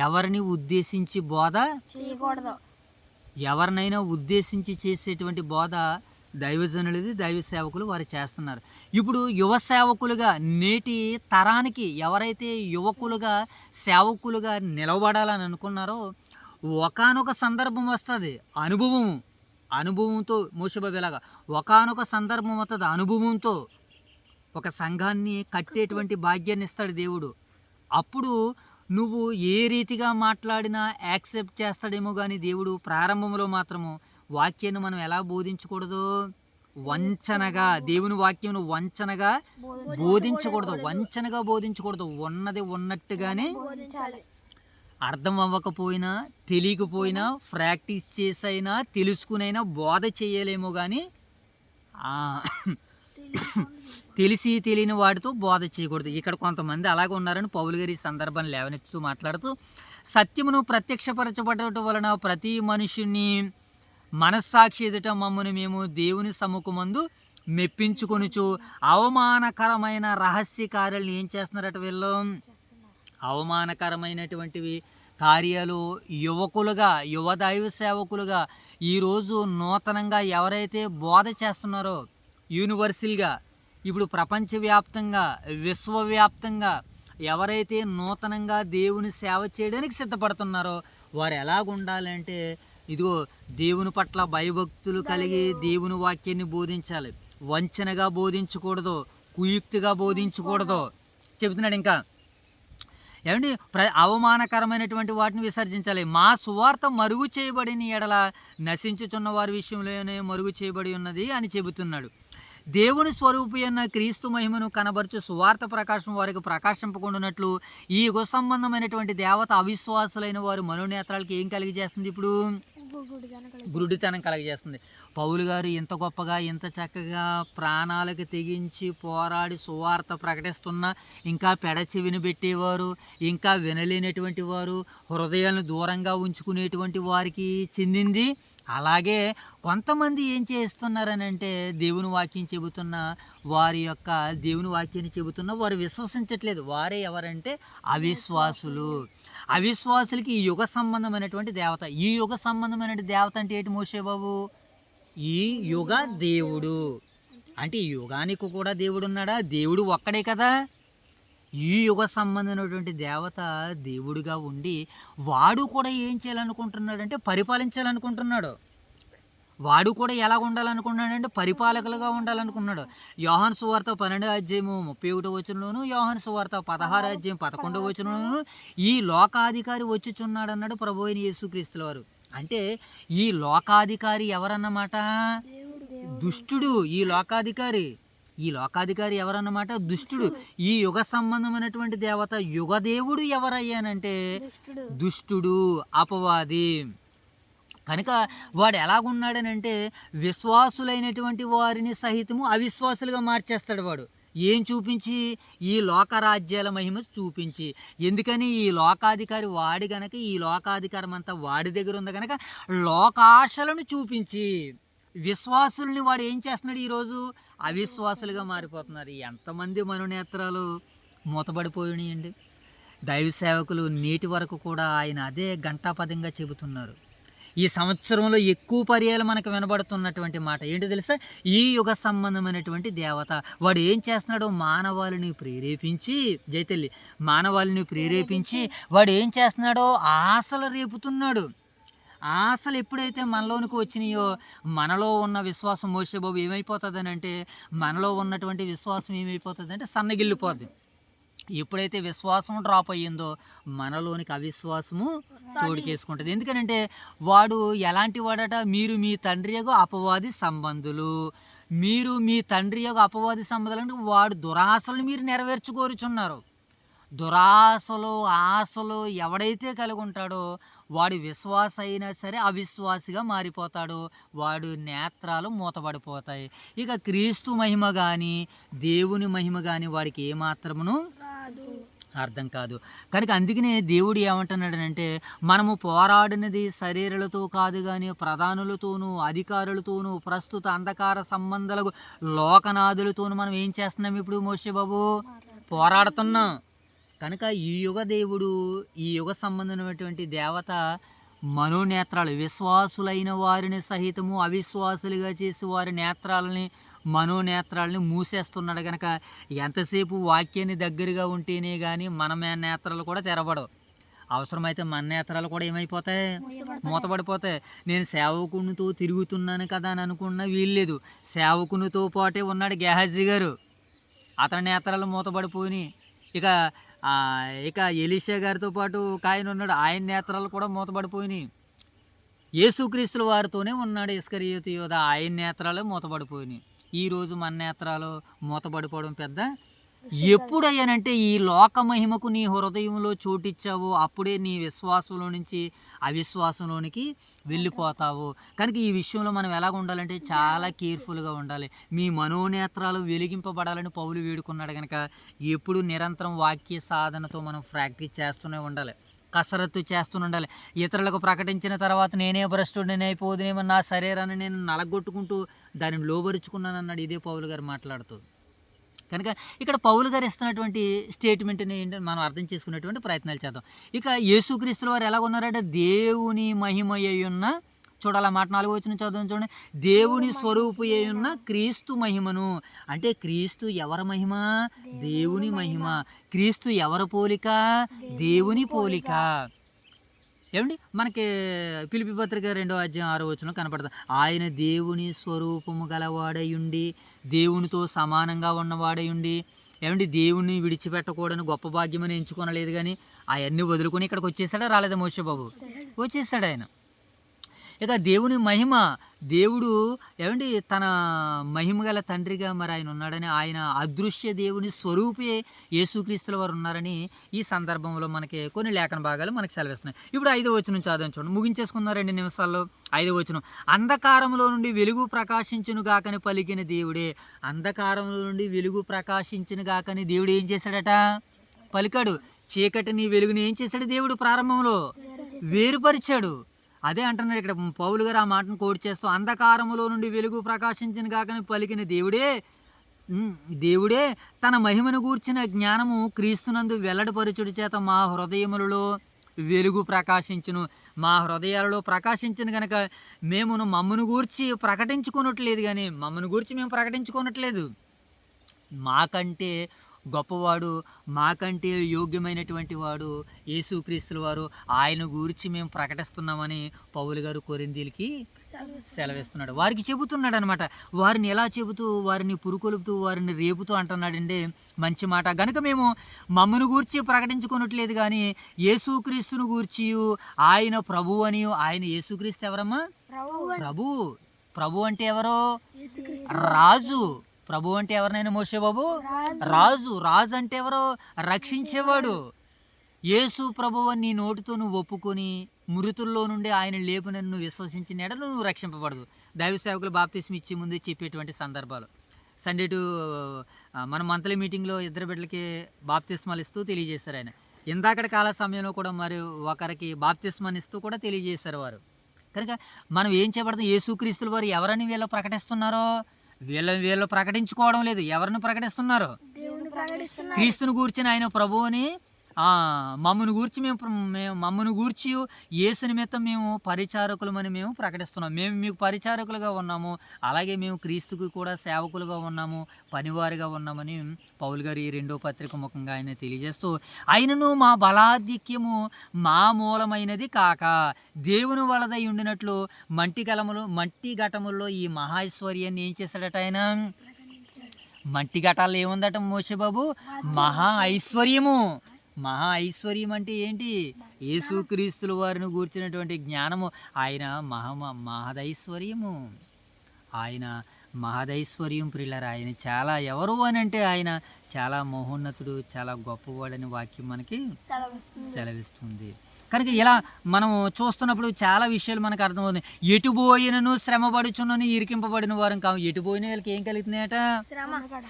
ఎవరిని ఉద్దేశించి బోధ చేయకూడదు. ఎవరినైనా ఉద్దేశించి చేసేటువంటి బోధ దైవజనులది, దైవ సేవకులు వారు చేస్తున్నారు. ఇప్పుడు యువ సేవకులుగా నేటి తరానికి ఎవరైతే యువకులుగా సేవకులుగా నిలబడాలని అనుకున్నారో ఒకానొక సందర్భం వస్తుంది. అనుభవంతో మోషేబాబులాగా ఒకానొక సందర్భం వస్తుంది. అనుభవంతో ఒక సంఘాన్ని కట్టేటువంటి భాగ్యాన్ని ఇస్తాడు దేవుడు. అప్పుడు నువ్వు ఏ రీతిగా మాట్లాడినా యాక్సెప్ట్ చేస్తాడేమో కానీ దేవుడు ప్రారంభంలో మాత్రము వాక్యాన్ని మనం ఎలా బోధించకూడదు? వంచనగా. దేవుని వాక్యం వంచనగా బోధించకూడదు. ఉన్నది ఉన్నట్టుగానే అర్థం అవ్వకపోయినా, తెలియకపోయినా, ప్రాక్టీస్ చేసైనా, తెలుసుకునైనా బోధ చేయలేమో కానీ తెలిసి తెలియని వాడితో బోధ చేయకూడదు. ఇక్కడ కొంతమంది అలాగే ఉన్నారని పౌలు గారి సందర్భాన్ని లేవనెత్తుతూ మాట్లాడుతూ సత్యమును ప్రత్యక్షపరచబడటం వలన ప్రతి మనుషుని మనస్సాక్షి ఎదుట మమ్మల్ని మేము దేవుని సముఖమందు మెప్పించుకొనుచు అవమానకరమైన రహస్య కార్యాలను ఏం చేస్తున్నారట? వీళ్ళు అవమానకరమైనటువంటివి కార్యాలు యువకులుగా, యువ దైవ సేవకులుగా ఈరోజు నూతనంగా ఎవరైతే బోధ చేస్తున్నారో యూనివర్సల్గా, ఇప్పుడు ప్రపంచవ్యాప్తంగా, విశ్వవ్యాప్తంగా ఎవరైతే నూతనంగా దేవుని సేవ చేయడానికి సిద్ధపడుతున్నారో వారు ఎలాగుండాలంటే ఇదిగో దేవుని పట్ల భయభక్తులు కలిగి దేవుని వాక్యాన్ని బోధించాలి. వంచనగా బోధించకూడదు, కుయుక్తిగా బోధించకూడదు చెబుతున్నాడు. ఇంకా ఏమండి, అవమానకరమైనటువంటి వాటిని విసర్జించాలి. మా సువార్త మరుగు చేయబడిన ఎడల నశించుచున్న వారి విషయంలోనే మరుగు చేయబడి ఉన్నది అని చెబుతున్నాడు. దేవుని స్వరూపి అన్న క్రీస్తు మహిమను కనబరుచు సువార్త ప్రకాశం వారికి ప్రకాశింపకుండానట్లు ఈ యుగ సంబంధమైనటువంటి దేవత అవిశ్వాసులైన వారు మనోనేత్రాలకి ఏం కలిగజేస్తుంది? ఇప్పుడు గురుడితనం కలిగజేస్తుంది. పౌలు గారు ఇంత గొప్పగా ఇంత చక్కగా ప్రాణాలకు తెగించి పోరాడి సువార్త ప్రకటిస్తున్న ఇంకా పెడచెవిని పెట్టేవారు, ఇంకా వినలేనటువంటి వారు, హృదయాలను దూరంగా ఉంచుకునేటువంటి వారికి చెందింది. అలాగే కొంతమంది ఏం చేస్తున్నారని అంటే దేవుని వాక్యం చెబుతున్న వారి యొక్క దేవుని వాక్యాన్ని చెబుతున్న వారు విశ్వసించట్లేదు. వారే ఎవరంటే అవిశ్వాసులు. అవిశ్వాసులకి ఈ యుగ సంబంధమైనటువంటి దేవత. ఈ యుగ సంబంధమైన దేవత అంటే ఏంటి మోషే బాబు? ఈ యుగ దేవుడు అంటే ఈ యుగానికి కూడా దేవుడు ఉన్నాడా? దేవుడు ఒక్కడే కదా. ఈ యుగ సంబంధమైనటువంటి దేవత దేవుడిగా ఉండి వాడు కూడా ఏం చేయాలనుకుంటున్నాడు అంటే పరిపాలించాలనుకుంటున్నాడు. వాడు కూడా ఎలా ఉండాలనుకున్నాడు అంటే పరిపాలకులుగా ఉండాలనుకున్నాడు. యోహాను సువార్త 12:31 యోహాను సువార్త 16:11 ఈ లోకాధికారి వచ్చుచున్నాడు అన్నాడు ప్రభు అయిన యేసుక్రీస్తుల వారు. అంటే ఈ లోకాధికారి ఎవరన్నమాట? దుష్టుడు. ఈ లోకాధికారి ఎవరన్నమాట? దుష్టుడు. ఈ యుగ సంబంధమైనటువంటి దేవత యుగదేవుడు ఎవరయ్యానంటే దుష్టుడు, అపవాది. కనుక వాడు ఎలాగున్నాడనంటే విశ్వాసులైనటువంటి వారిని సహితము అవిశ్వాసులుగా మార్చేస్తాడు. వాడు ఏం చూపించి? ఈ లోకరాజ్యాల మహిమ చూపించి. ఎందుకని? ఈ లోకాధికారి వాడి గనక, ఈ లోకాధికారం అంతా వాడి దగ్గర ఉంది కనుక లోకాశలను చూపించి విశ్వాసుల్ని వాడు ఏం చేస్తున్నాడు? ఈరోజు అవిశ్వాసులుగా మారిపోతున్నారు. ఎంతమంది మనోనేత్రాలు మూతబడిపోయినాయండి. దైవ సేవకులు నేటి వరకు కూడా ఆయన అదే గంటాపదంగా చెబుతున్నారు. ఈ సంవత్సరంలో ఎక్కువ పర్యాలు మనకు వినబడుతున్నటువంటి మాట ఏంటో తెలుసా? ఈ యుగ సంబంధమైనటువంటి దేవత. వాడు ఏం చేస్తున్నాడో మానవాళిని ప్రేరేపించి, జైతల్లి మానవాళిని ప్రేరేపించి వాడు ఏం చేస్తున్నాడో ఆశలు రేపుతున్నాడు. ఆశలు ఎప్పుడైతే మనలోనికి వచ్చినాయో మనలో ఉన్న విశ్వాసం మోషే బాబు ఏమైపోతుందని అంటే మనలో ఉన్నటువంటి విశ్వాసం ఏమైపోతుంది అంటే సన్నగిల్లిపోద్ది. ఎప్పుడైతే విశ్వాసం డ్రాప్ అయ్యిందో మనలోనికి అవిశ్వాసము చోటు చేసుకుంటుంది. ఎందుకనంటే వాడు ఎలాంటి వాడట? మీరు మీ తండ్రి యొక్క అపవాది సంబంధులు. మీరు మీ తండ్రి యొక్క అపవాది సంబంధాలు అంటే వాడు దురాశలు మీరు నెరవేర్చుకోరుచున్నారు. దురాశలు ఆశలు ఎవడైతే కలిగి ఉంటాడో వాడు విశ్వాస అయినా సరే అవిశ్వాసిగా మారిపోతాడు. వాడు నేత్రాలు మూతబడిపోతాయి. ఇక క్రీస్తు మహిమ కానీ దేవుని మహిమ కానీ వాడికి ఏమాత్రమును అర్థం కాదు. కనుక అందుకనే దేవుడు ఏమంటున్నాడనంటే మనము పోరాడినది శరీరాలతో కాదు కానీ ప్రధానులతోనూ అధికారులతోనూ ప్రస్తుత అంధకార సంబంధాలకు లోకనాథులతోనూ మనం ఏం చేస్తున్నాం? ఇప్పుడు మోషే బాబు పోరాడుతున్నాం. కనుక ఈ యుగ దేవుడు, ఈ యుగ సంబంధమైనటువంటి దేవత మనోనేత్రాలు విశ్వాసులైన వారిని సహితము అవిశ్వాసులుగా చేసి వారి నేత్రాలని మనోనేత్రాలని మూసేస్తున్నాడు. కనుక ఎంతసేపు వాక్యాన్ని దగ్గరగా ఉంటేనే కానీ మన నేత్రాలు కూడా తెరబడవు. అవసరమైతే మన నేత్రాలు కూడా ఏమైపోతాయి? మూతబడిపోతాయి. నేను సేవకునితో తిరుగుతున్నాను కదా అని అనుకున్నా వీల్లేదు. సేవకునితో పాటే ఉన్నాడు గెహాజీ గారు, అతని నేత్రాలు మూతబడిపోయినాయి. ఇక ఎలీషా గారితో పాటు ఒక ఆయన ఉన్నాడు, ఆయన నేత్రాలు కూడా మూతబడిపోయినాయి. యేసుక్రీస్తుల వారితోనే ఉన్నాడు ఇస్కరియోతు యోధ, ఆయన నేత్రాలు మూతబడిపోయినాయి. ఈరోజు మన నేత్రాలు మూతబడిపోవడం పెద్ద ఎప్పుడయ్యానంటే ఈ లోక మహిమకు నీ హృదయంలో చోటిచ్చావు అప్పుడే నీ విశ్వాసంలో నుంచి అవిశ్వాసంలోనికి వెళ్ళిపోతావు. కనుక ఈ విషయంలో మనం ఎలాగ ఉండాలంటే చాలా కేర్ఫుల్గా ఉండాలి. మీ మనోనేత్రాలు వెలిగింపబడాలని పౌలు వేడుకున్నాడు. కనుక ఎప్పుడు నిరంతరం వాక్య సాధనతో మనం ప్రాక్టీస్ చేస్తూనే ఉండాలి, కసరత్తు చేస్తూనే ఉండాలి. ఇతరులకు ప్రకటించిన తర్వాత నేనే భ్రష్టుడిని అయిపోదునేమో, నా శరీరాన్ని నేను నలగొట్టుకుంటూ దానిని లోబరుచుకున్నాను అన్నాడు ఇదే పౌలు గారు మాట్లాడుతూ. కనుక ఇక్కడ పౌలు గారు ఇస్తున్నటువంటి స్టేట్మెంట్ని ఏంటంటే మనం అర్థం చేసుకునేటువంటి ప్రయత్నాలు చేద్దాం. ఇక యేసుక్రీస్తుల వారు ఎలా ఉన్నారంటే దేవుని మహిమయ్యున్న చూడాలి ఆ మాట 4వ వచనం చదువు చూడండి. దేవుని స్వరూపు ఉన్న క్రీస్తు మహిమను. అంటే క్రీస్తు ఎవరి మహిమ? దేవుని మహిమ. క్రీస్తు ఎవరి పోలిక? దేవుని పోలిక. ఏమండి మనకి ఫిలిప్పీ పత్రిక 2వ అధ్యాయం 6వ వచనం కనపడుతుంది. ఆయన దేవుని స్వరూపము గలవాడయుండి దేవునితో సమానంగా ఉన్నవాడయుండి, ఏమండి దేవుని విడిచిపెట్టకూడని గొప్ప భాగ్యమని ఎంచుకోనలేదు, కానీ అవన్నీ వదులుకొని ఇక్కడికి వచ్చేసాడా రాలేదా మోషే బాబు? వచ్చేసాడు ఆయన. ఇక దేవుని మహిమ, దేవుడు ఏమండి తన మహిమ గల తండ్రిగా మరి ఆయన ఉన్నాడని, ఆయన అదృశ్య దేవుని స్వరూపే యేసుక్రీస్తుల వారు ఉన్నారని ఈ సందర్భంలో మనకి కొన్ని లేఖన భాగాలు మనకి సెలవిస్తున్నాయి. ఇప్పుడు 5వ వచనం చదవం చూడండి, ముగించేసుకున్న 2 నిమిషాల్లో. 5వ వచనం, అంధకారంలో నుండి వెలుగు ప్రకాశించును గాకని పలికిన దేవుడే. అంధకారంలో నుండి వెలుగు ప్రకాశించును గాకని దేవుడు ఏం చేశాడట? పలికాడు. చీకటిని వెలుగుని ఏం చేశాడు దేవుడు? ప్రారంభంలో వేరుపరిచాడు. అదే అంటున్నాడు ఇక్కడ పౌలు గారు ఆ మాటను కోట్ చేస్తూ, అంధకారములో నుండి వెలుగు ప్రకాశించిన గాకని పలికిన దేవుడే తన మహిమను గూర్చిన జ్ఞానము క్రీస్తునందు వెల్లడిపరచుడి చేత మా హృదయములలో వెలుగు ప్రకాశించును. మా హృదయాలలో ప్రకాశించిన కనుక మేమును మమ్మను గూర్చి ప్రకటించుకోనట్లేదు, కానీ మమ్మను గూర్చి మేము ప్రకటించుకోనట్లేదు. మాకంటే గొప్పవాడు, మాకంటే యోగ్యమైనటువంటి వాడు యేసుక్రీస్తుల వారు, ఆయన గురించి మేము ప్రకటిస్తున్నామని పౌలు గారు కొరింథీయులకి సెలవిస్తున్నాడు. వారికి చెబుతున్నాడు అనమాట. వారిని ఎలా చెబుతూ, వారిని పురుకొలుపుతూ, వారిని రేపుతూ అంటున్నాడండి. మంచి మాట. కనుక మేము మమ్మను గూర్చి ప్రకటించుకున్నట్లేదు, కానీ యేసుక్రీస్తును గూర్చి ఆయన ప్రభు అని. ఆయన యేసుక్రీస్తు ఎవరమ్మా? ప్రభు అంటే ఎవరో? రాజు. ప్రభు అంటే ఎవరినైనా మోసే బాబు? రాజు. రాజు అంటే ఎవరో? రక్షించేవాడు. యేసు ప్రభువు నీ నోటితో నువ్వు ఒప్పుకొని మృతుల్లో నుండి ఆయన లేపునని నువ్వు విశ్వసించిన ఎడల నువ్వు రక్షింపబడదు. దైవ సేవకులు బాప్తిస్మం ఇచ్చే ముందు చెప్పేటువంటి సందర్భాలు. సండే టు మన మంత్లీ మీటింగ్లో 2 బిడ్డలకి బాప్తిస్మాలు ఇస్తూ తెలియజేశారు ఆయన. ఇందాకటి కాల సమయంలో కూడా మరి ఒకరికి బాప్తిస్మాన్ని ఇస్తూ కూడా తెలియజేశారు వారు. కనుక మనం ఏం చేయబడతాం? యేసుక్రీస్తుల వారు ఎవరని వీళ్ళు ప్రకటిస్తున్నారో వీళ్ళు ప్రకటించుకోవడం లేదు. ఎవరిని ప్రకటిస్తున్నారు? క్రీస్తుని గూర్చిన ఆయన ప్రభువుని, మమ్మను గూర్చి మమ్మను గూర్చి యేసు నిమిత్తం మేము పరిచారకులమని మేము ప్రకటిస్తున్నాం. మేము మీకు పరిచారకులుగా ఉన్నాము, అలాగే మేము క్రీస్తుకు కూడా సేవకులుగా ఉన్నాము, పనివారిగా ఉన్నామని పౌలు గారు ఈ 2వ పత్రిక ముఖంగా ఆయన తెలియజేస్తూ, ఆయనను మా బలాధిక్యము మా మూలమైనది కాక దేవుని వలదై ఉండినట్లు మట్టి ఘటముల్లో ఈ మహైశ్వర్యాన్ని ఏం చేశాడట ఆయన? మట్టి ఘటాల్లో ఏముందట మోషే బాబు? మహా ఐశ్వర్యము. మహా ఐశ్వర్యం అంటే ఏంటి? యేసుక్రీస్తుల వారిని గూర్చినటువంటి జ్ఞానము. ఆయన మహదైశ్వర్యము. ఆయన మహదైశ్వర్యం ప్రియులారా. ఆయన చాలా ఎవరు అని అంటే ఆయన చాలా మహోన్నతుడు, చాలా గొప్పవాడని వాక్యం మనకి సెలవిస్తుంది. కనుక ఇలా మనం చూస్తున్నప్పుడు చాలా విషయాలు మనకు అర్థమవుతుంది. ఎటుపోయినను శ్రమపడుచున్నను ఇరికింపబడిన వారం కావు. ఎటుపోయిన వాళ్ళకి ఏం కలుగుతున్నాయట?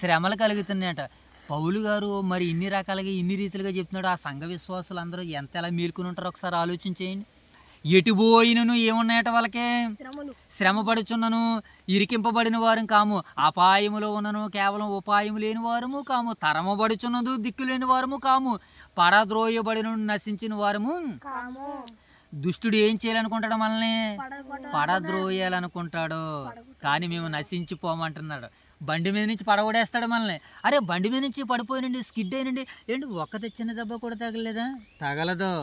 శ్రమలు కలుగుతున్నాయట. పౌలు గారు మరి ఇన్ని రకాలుగా ఇన్ని రీతిలుగా చెప్తున్నాడు. ఆ సంఘ విశ్వాసులు అందరూ ఎలా మేలుకుని ఉంటారో ఒకసారి ఆలోచించేయండి. ఎటుపోయినను ఏమున్నాయట వాళ్ళకే? శ్రమపడుచున్నను ఇరికింపబడిన వారం కాము, అపాయములో ఉన్నను కేవలం ఉపాయము లేని వారము కాము, తరమబడుచున్నదు దిక్కు లేని వారము కాము, పడద్రోయబడిన నశించిన వారము. దుష్టుడు ఏం చేయాలనుకుంటాడు? మనల్ని పడద్రోయాలనుకుంటాడు, కానీ మేము నశించిపోమంటున్నాడు. బండి మీద నుంచి పడగొడేస్తాడు మనల్ని. అరే బండి మీద నుంచి పడిపోయినండి, స్కిడ్ అయినండి, ఏంటి ఒక్క తెచ్చిన దెబ్బ కూడా తగలేదా? తగలదు.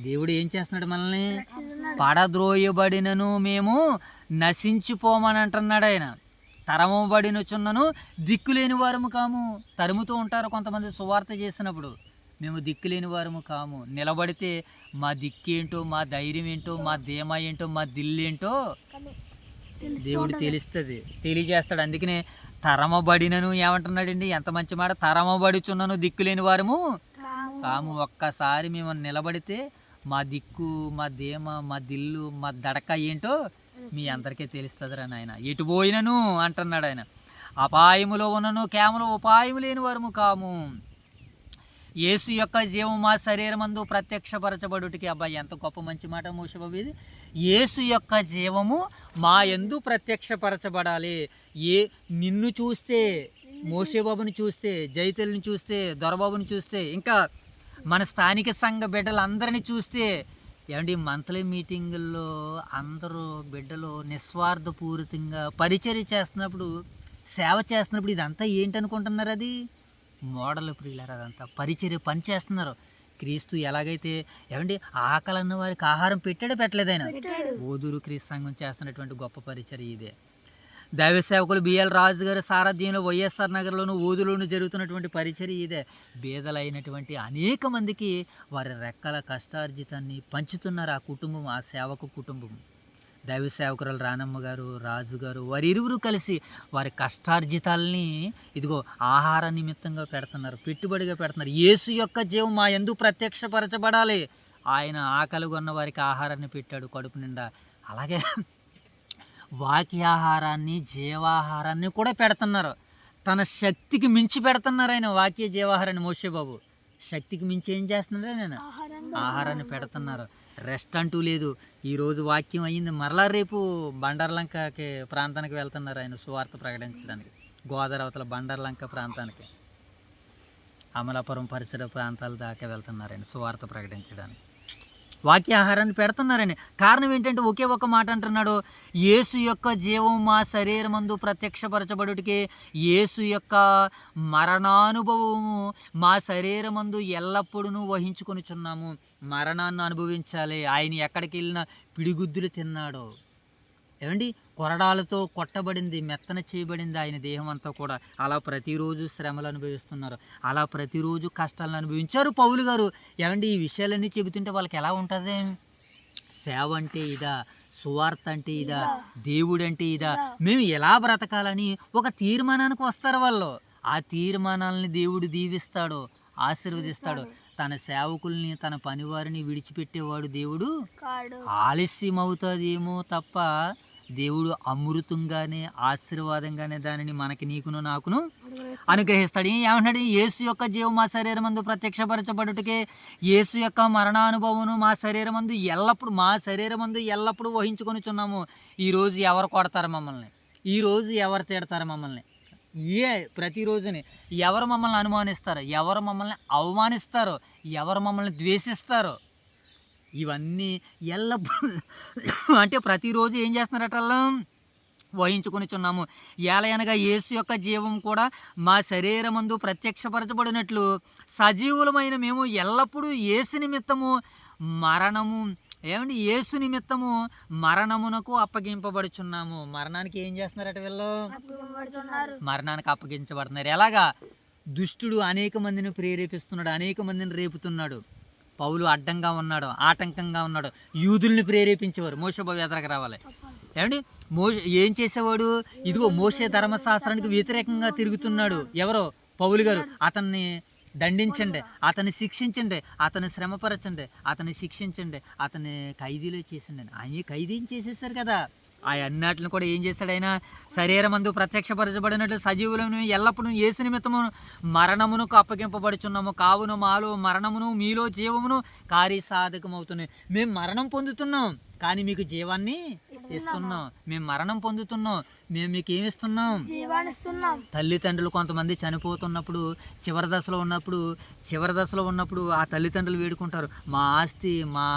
దేవుడు ఏం చేస్తున్నాడు? మనల్ని పడద్రోయబడినను మేము నశించిపోమని అంటున్నాడు ఆయన. తరమబడినచున్నను దిక్కులేని వారము కాము. తరుముతూ ఉంటారు కొంతమంది సువార్త చేసినప్పుడు. మేము దిక్కులేని వారము కాము. నిలబడితే మా దిక్కేంటో, మా ధైర్యం ఏంటో, మా ధీమా ఏంటో, మా దిల్లేంటో దేవుడు తెలియజేస్తాడు. అందుకనే తరమబడినను ఏమంటున్నాడండి? ఎంత మంచి మాట! తరమబడుచున్నను దిక్కులేని వారము కాము. ఒక్కసారి మేము నిలబడితే మా దిక్కు, మా ధీమ, మా దిల్లు, మా దడక ఏంటో మీ అందరికీ తెలుస్తుంది రా నాయన. ఎటు పోయినను అంటున్నాడు ఆయన. అపాయములో ఉన్నను కేవలం ఉపాయము లేని వారము కాము. యేసు యొక్క జీవం మా శరీరమందు ప్రత్యక్షపరచబడుటికి. అబ్బాయి ఎంత గొప్ప మంచి మాట మోషే బాబు ఇది. యేసు యొక్క జీవము మా యందు ప్రత్యక్షపరచబడాలి. నిన్ను చూస్తే, మోషే బాబుని చూస్తే, జైతల్ని చూస్తే, దొరబాబుని చూస్తే, ఇంకా మన స్థానిక సంఘ బిడ్డలందరినీ చూస్తే ఏమంటే మంత్లీ మీటింగుల్లో అందరూ బిడ్డలు నిస్వార్థపూరితంగా పరిచర్య చేస్తున్నప్పుడు, సేవ చేస్తున్నప్పుడు ఇదంతా ఏంటనుకుంటున్నారు? అది మోడల్ ప్రియులారు, అదంతా పరిచర్య పని చేస్తున్నారు. క్రీస్తు ఎలాగైతే ఏమండి ఆకలన్న వారికి ఆహారం పెట్టలేడు ఆయన. ఓదూరు క్రీస్తు సంఘం చేస్తున్నటువంటి గొప్ప పరిచర్య ఇదే. దైవ సేవకులు బిఎల్ రాజు గారి సారథ్యంలో వైఎస్ఆర్ నగర్లోను ఓదులోను జరుగుతున్నటువంటి పరిచర్య ఇదే. బీదలైనటువంటి అనేక మందికి వారి రెక్కల కష్టార్జితాన్ని పంచుతున్నారు ఆ కుటుంబం, ఆ సేవకు కుటుంబం. దైవ సేవకురాలు రానమ్మ గారు, రాజు గారు, వారి ఇరువురు కలిసి వారి కష్టార్జితాల్ని ఇదిగో ఆహార నిమిత్తంగా పెడుతున్నారు, పెట్టుబడిగా పెడుతున్నారు. యేసు యొక్క జీవం మా యందు ప్రత్యక్షపరచబడాలి. ఆయన ఆకలి కొన్న వారికి ఆహారాన్ని పెట్టాడు కడుపు నిండా. అలాగే వాక్యాహారాన్ని, జీవాహారాన్ని కూడా పెడుతున్నారు. తన శక్తికి మించి పెడుతున్నారు ఆయన వాక్య జీవాహారాన్ని. మోషేబాబు శక్తికి మించి ఏం చేస్తున్నారు? ఆయన ఆహారాన్ని పెడుతున్నారు. రెస్ట్ అంటూ లేదు. ఈరోజు వాక్యం అయ్యింది, మరలా రేపు బండార్లంకకి ప్రాంతానికి వెళ్తున్నారు ఆయన సువార్త ప్రకటించడానికి. గోదావరి అవతల బండార్లంక ప్రాంతానికి, అమలాపురం పరిసర ప్రాంతాల దాకా వెళ్తున్నారు ఆయన సువార్త ప్రకటించడానికి. వాక్యాహారాన్ని పెడుతున్నారని కారణం ఏంటంటే ఒకే ఒక మాట అంటున్నాడు, యేసు యొక్క జీవం మా శరీరమందు ప్రత్యక్షపరచబడుటకే, యేసు యొక్క మరణానుభవము మా శరీరమందు ఎల్లప్పుడూ వహించుకొనిచున్నాము. మరణాన్ని అనుభవించాలి. ఆయన ఎక్కడికి వెళ్ళినా పిడిగుద్దులు తిన్నాడు. ఏమండి కొరడాలతో కొట్టబడింది, మెత్తన చేయబడింది ఆయన దేహం అంతా కూడా. అలా ప్రతిరోజు శ్రమలు అనుభవిస్తున్నారు, అలా ప్రతిరోజు కష్టాలను అనుభవించారు పౌలు గారు. ఏమండి ఈ విషయాలన్నీ చెబుతుంటే వాళ్ళకి ఎలా ఉంటుంది? సేవ అంటే ఇదా, సువార్త అంటే ఇదా, దేవుడు అంటే ఇదా, మేము ఎలా బ్రతకాలని ఒక తీర్మానానికి వస్తారు వాళ్ళు. ఆ తీర్మానాలని దేవుడు దీవిస్తాడు, ఆశీర్వదిస్తాడు. తన సేవకుల్ని, తన పనివారిని విడిచిపెట్టేవాడు దేవుడు ఆలస్యం అవుతుందేమో తప్ప దేవుడు అమృతంగానే, ఆశీర్వాదంగానే దానిని మనకి, నీకును నాకును అనుగ్రహిస్తాడు. ఏమంటాడు? యేసు యొక్క జీవం మా శరీరమందు ప్రత్యక్షపరచబడుటకే, యేసు యొక్క మరణానుభవమును మా శరీరమందు ఎల్లప్పుడూ వహించుకొనిచున్నాము. ఈరోజు ఎవరు కొడతారు మమ్మల్ని? ఈరోజు ఎవరు తిడతారు మమ్మల్ని? ప్రతిరోజుని ఎవరు మమ్మల్ని అనుమానిస్తారు, ఎవరు మమ్మల్ని అవమానిస్తారు, ఎవరు మమ్మల్ని ద్వేషిస్తారు, ఇవన్నీ ఎల్లప్పుడూ అంటే ప్రతిరోజు ఏం చేస్తున్నారట? వహించుకొనిచున్నాము. ఏలయనగా యేసు యొక్క జీవం కూడా మా శరీరమందు ప్రత్యక్షపరచబడినట్లు సజీవులమైన మేము ఎల్లప్పుడూ యేసు నిమిత్తము యేసు నిమిత్తము మరణమునకు అప్పగింపబడుచున్నాము. మరణానికి ఏం చేస్తున్నారట వీళ్ళు? మరణానికి అప్పగించబడుతున్నారు. ఎలాగా? దుష్టుడు అనేక మందిని ప్రేరేపిస్తున్నాడు, అనేక మందిని రేపుతున్నాడు. పౌలు అడ్డంగా ఉన్నాడు, ఆటంకంగా ఉన్నాడు. యూదుల్ని ప్రేరేపించేవారు, మోషేబాబు ఎదురుకు రావాలి. ఏమండి ఏం చేసేవాడు? ఇదిగో మోషే ధర్మశాస్త్రానికి వ్యతిరేకంగా తిరుగుతున్నాడు ఎవరో? పౌలు గారు. అతన్ని దండించండి, అతన్ని శిక్షించండి, అతన్ని శ్రమపరచండి, అతన్ని శిక్షించండి, అతన్ని ఖైదీలో చేసిండి. ఆయన ఖైదీని చేసేసారు కదా. ఆ అన్నిటిని కూడా ఏం చేశాడు ఆయన? శరీరమందు ప్రత్యక్షపరచబడినట్లు సజీవులను ఎల్లప్పుడూ యేసు నిమిత్తము మరణమునకు అప్పగింపబడుచున్నాము. కావున మాలో మరణమును, మీలో జీవమును కార్యసాధకమవుతున్నాయి. మేము మరణం పొందుతున్నాం, కానీ మీకు జీవాన్ని ఇస్తున్నాం. మేము మరణం పొందుతున్నాం, మేము మీకు ఏమిస్తున్నాం? తల్లిదండ్రులు కొంతమంది చనిపోతున్నప్పుడు, చివరి దశలో ఉన్నప్పుడు ఆ తల్లిదండ్రులు వేడుకుంటారు, మా ఆస్తి, మా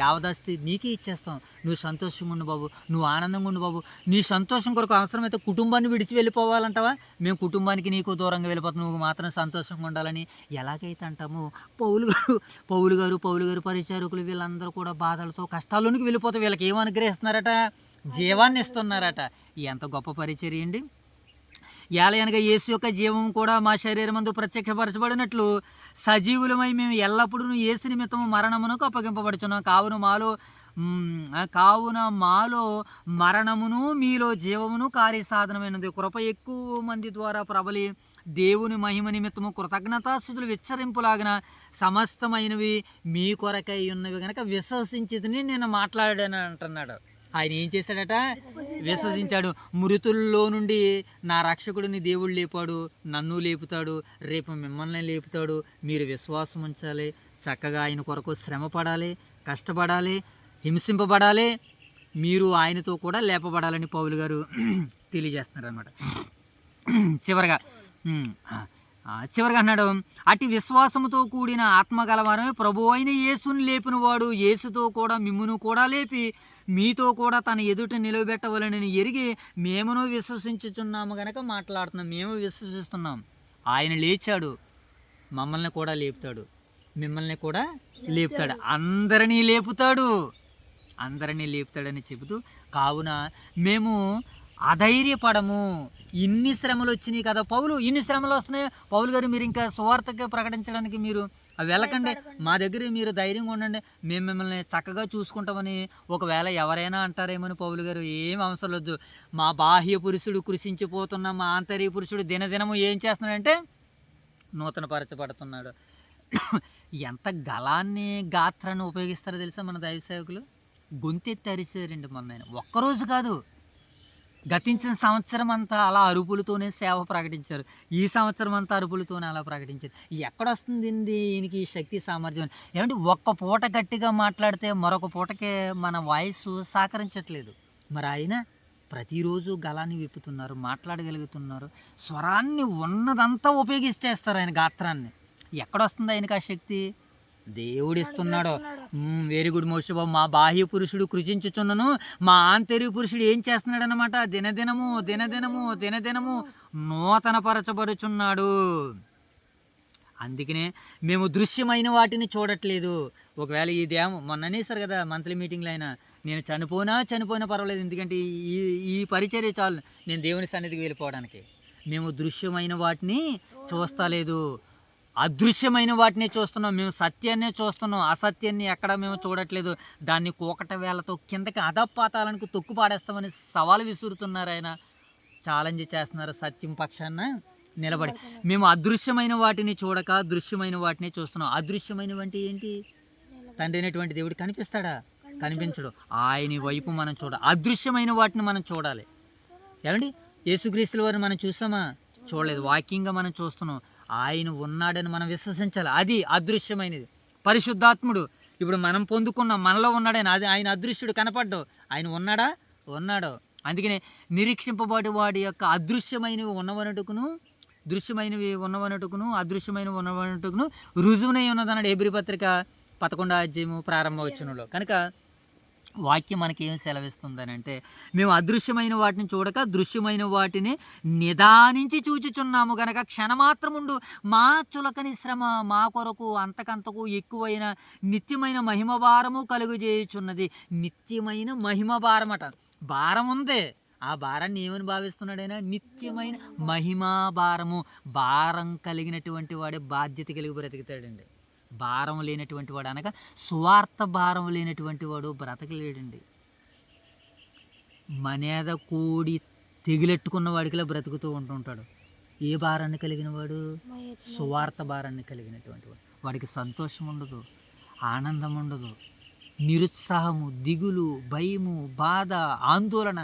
యావదాస్తి నీకే ఇచ్చేస్తాం, నువ్వు సంతోషంగా ఉండు బాబు, నువ్వు ఆనందంగా ఉండు బాబు. నీ సంతోషం కొరకు అవసరమైతే కుటుంబాన్ని విడిచి వెళ్ళిపోవాలంటావా? మేము కుటుంబానికి నీకు దూరంగా వెళ్ళిపోతాం, నువ్వు మాత్రం సంతోషంగా ఉండాలని ఎలాగైతే అంటాము. పౌలు గారు పరిచారకులు వీళ్ళందరూ కూడా బాధలతో, కష్టాల్లోనికి వెళ్ళిపోతే వీళ్ళకి ఏం అనుగ్రహిస్తున్నారట? జీవాన్ని ఇస్తున్నారట. ఎంత గొప్ప పరిచర్య అండి! ఏలయనగా యేసు యొక్క జీవం కూడా మా శరీరమందు ప్రత్యక్షపరచబడినట్లు సజీవులమై మేము ఎల్లప్పుడూ యేసు నిమిత్తము మరణమునకు అప్పగింపబడుచున్నాం. కావున మాలో మరణమును, మీలో జీవమును కార్యసాధనమైనది. కృప ఎక్కువ మంది ద్వారా ప్రబలి దేవుని మహిమ నిమిత్తము కృతజ్ఞతాస్తుతులు విచ్చరింపులాగిన సమస్తమైనవి మీ కొరకై ఉన్నవి కనుక విశ్వసించితిని నేను మాట్లాడాను అంటున్నాడు. ఆయన ఏం చేశాడట? విశ్వసించాడు. మృతుల్లో నుండి నా రక్షకుడిని దేవుడు లేపాడు, నన్ను లేపుతాడు, రేపు మిమ్మల్ని లేపుతాడు. మీరు విశ్వాసం ఉంచాలి, చక్కగా ఆయన కొరకు శ్రమ పడాలి, కష్టపడాలి, హింసింపబడాలి, మీరు ఆయనతో కూడా లేపబడాలని పౌలు గారు తెలియజేస్తున్నారు అన్నమాట. చివరగా చివరిగా అన్నాడు, అటు విశ్వాసముతో కూడిన ఆత్మ గలవారమే ప్రభు అయిన యేసుని లేపిన వాడు యేసుతో కూడా మిమ్మును కూడా లేపి మీతో కూడా తన ఎదుట నిలబెట్టవలనని ఎరిగి మేమును విశ్వసించుచున్నాము గనక మాట్లాడుతున్నాం. మేము విశ్వసిస్తున్నాం. ఆయన లేచాడు, మమ్మల్ని కూడా లేపుతాడు, మిమ్మల్ని కూడా లేపుతాడు, అందరినీ లేపుతాడు, అందరినీ లేపుతాడని చెబుతూ, కావున మేము అధైర్యపడము. ఇన్ని శ్రమలు వచ్చినాయి కదా పౌలు, ఇన్ని శ్రమలు వస్తున్నాయి పౌలు గారు, మీరు ఇంకా సువార్తగా ప్రకటించడానికి మీరు వెళ్ళకండి, మా దగ్గర మీరు ధైర్యంగా ఉండండి, మేము మిమ్మల్ని చక్కగా చూసుకుంటామని ఒకవేళ ఎవరైనా అంటారేమని పౌలు గారు, ఏం అవసరం లేదు. మా బాహ్య పురుషుడు కృషించిపోతున్న మా ఆంతర్య పురుషుడు దినదినము ఏం చేస్తున్నాడంటే నూతన పరచబడుతున్నాడు. ఎంత గలాన్ని గాత్రాన్ని ఉపయోగిస్తారో తెలుసా మన దైవ సేవకులు? గొంతెత్తి అరిచారండి మొన్న. ఒక్కరోజు కాదు, గతించిన సంవత్సరం అంతా అలా అరుపులతోనే సేవ ప్రకటించారు. ఈ సంవత్సరం అంతా అరుపులతోనే అలా ప్రకటించారు. ఎక్కడొస్తుంది ఈయనకి ఈ శక్తి సామర్థ్యం? ఏమంటే ఒక్క పూట గట్టిగా మాట్లాడితే మరొక పూటకే మన వాయిస్ సహకరించట్లేదు. మరి ఆయన ప్రతిరోజు గలాన్ని విప్పుతున్నారు, మాట్లాడగలుగుతున్నారు, స్వరాన్ని ఉన్నదంతా ఉపయోగిస్తేస్తారు ఆయన గాత్రాన్ని. ఎక్కడొస్తుంది ఆయనకి ఆ శక్తి? దేవుడు ఇస్తున్నాడు. వెరీ గుడ్ మోషబాబు. మా బాహ్య పురుషుడు కృషించుచున్నను, మా ఆంతర్య పురుషుడు ఏం చేస్తున్నాడు అనమాట? దినదినము దినదినము దినదినము నూతన పరచబరుచున్నాడు. అందుకనే మేము దృశ్యమైన వాటిని చూడట్లేదు. ఒకవేళ ఈ దేవం మొన్న అనేసారు కదా మంత్లీ మీటింగ్లో అయినా, నేను చనిపోయినా పర్వాలేదు, ఎందుకంటే ఈ పరిచర్య చాలు నేను దేవుని సన్నిధికి వెళ్ళిపోవడానికి. మేము దృశ్యమైన వాటిని చూస్తలేదు, అదృశ్యమైన వాటిని చూస్తున్నాం. మేము సత్యాన్నే చూస్తున్నాం, అసత్యాన్ని ఎక్కడ మేము చూడట్లేదు. దాన్ని కూకట వేళతో కిందకి అధపాతాలకు తొక్కు పాడేస్తామని సవాలు విసురుతున్నారు. ఆయన ఛాలెంజ్ చేస్తున్నారు సత్యం పక్షాన నిలబడి. మేము అదృశ్యమైన వాటిని చూడక దృశ్యమైన వాటిని చూస్తున్నాం. అదృశ్యమైన అంటే ఏంటి? తండ్రి అయినటువంటి దేవుడు కనిపిస్తాడా? కనిపించడు. ఆయన వైపు మనం చూడాలి. అదృశ్యమైన వాటిని మనం చూడాలి. ఏమండి, యేసుక్రీస్తుల వారిని మనం చూసామా? చూడలేదు. వాక్యంగా మనం చూస్తున్నాం. ఆయన ఉన్నాడని మనం విశ్వసించాలి. అది అదృశ్యమైనది. పరిశుద్ధాత్ముడు ఇప్పుడు మనం పొందుకున్నాం, మనలో ఉన్నాడని, అది ఆయన అదృశ్యుడు, కనపడ్డావు. ఆయన ఉన్నాడా? ఉన్నాడు. అందుకనే నిరీక్షింపబడి వాడి యొక్క అదృశ్యమైనవి ఉన్నవనటుకును, దృశ్యమైనవి ఉన్నవనటుకును, అదృశ్యమైనవి ఉన్నవనటుకును రుజువునై ఉన్నదన్నాడు హెబ్రీ పత్రిక 11వ అధ్యాయము ప్రారంభ వచనంలో. కనుక వాక్యం మనకి ఏం సెలవిస్తుందని అంటే, మేము అదృశ్యమైన వాటిని చూడక దృశ్యమైన వాటిని నిదానించి చూచుచున్నాము గనక క్షణమాత్రముండు మా చులకని శ్రమ మా కొరకు అంతకంతకు ఎక్కువైన నిత్యమైన మహిమ భారము కలుగజేయుచున్నది. నిత్యమైన మహిమ భారమట. భారం ఉంది, ఆ భారాన్ని ఏమని భావిస్తున్నాడైనా? నిత్యమైన మహిమా భారము. భారం కలిగినటువంటి వాడే బాధ్యత కలిగి బ్రతుకుతాడండి. భారం లేనటువంటి వాడు అనగా స్వార్థ భారం లేనటువంటి వాడు బ్రతకలేడండి. మనేద కూడి తెగిలెట్టుకున్న వాడికిలా బ్రతుకుతూ ఉంటుంటాడు. ఏ భారాన్ని కలిగిన వాడు? స్వార్థ భారాన్ని కలిగినటువంటి వాడు. వాడికి సంతోషం ఉండదు, ఆనందం ఉండదు, నిరుత్సాహము, దిగులు, భయము, బాధ, ఆందోళన.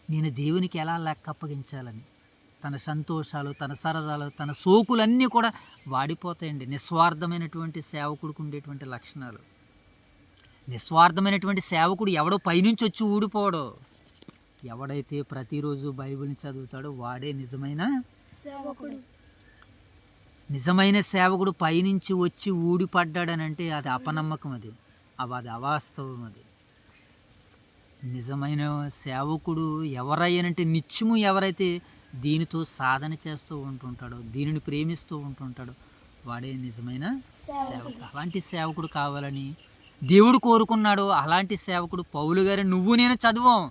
నేను దేవునికి ఎలా లెక్క అప్పగించాలని తన సంతోషాలు, తన సరదాలు, తన సోకులన్నీ కూడా వాడిపోతాయండి. నిస్వార్థమైనటువంటి సేవకుడికి ఉండేటువంటి లక్షణాలు. నిస్వార్థమైనటువంటి సేవకుడు ఎవడో పైనుంచి వచ్చి ఊడిపోవడో. ఎవడైతే ప్రతిరోజు బైబిల్ని చదువుతాడో వాడే నిజమైన సేవకుడు. నిజమైన సేవకుడు పైనుంచి వచ్చి ఊడిపడ్డాడనంటే అది అపనమ్మకం, అది అవాస్తవం. అది నిజమైన సేవకుడు ఎవరయ్యానంటే నిత్యము ఎవరైతే దీనితో సాధన చేస్తూ ఉంటుంటాడో, దీనిని ప్రేమిస్తూ ఉంటుంటాడో వాడే నిజమైన సేవకుడు. అలాంటి సేవకుడు కావాలని దేవుడు కోరుకున్నాడు. అలాంటి సేవకుడు పౌలు గారు నువ్వు నేను చదువాం,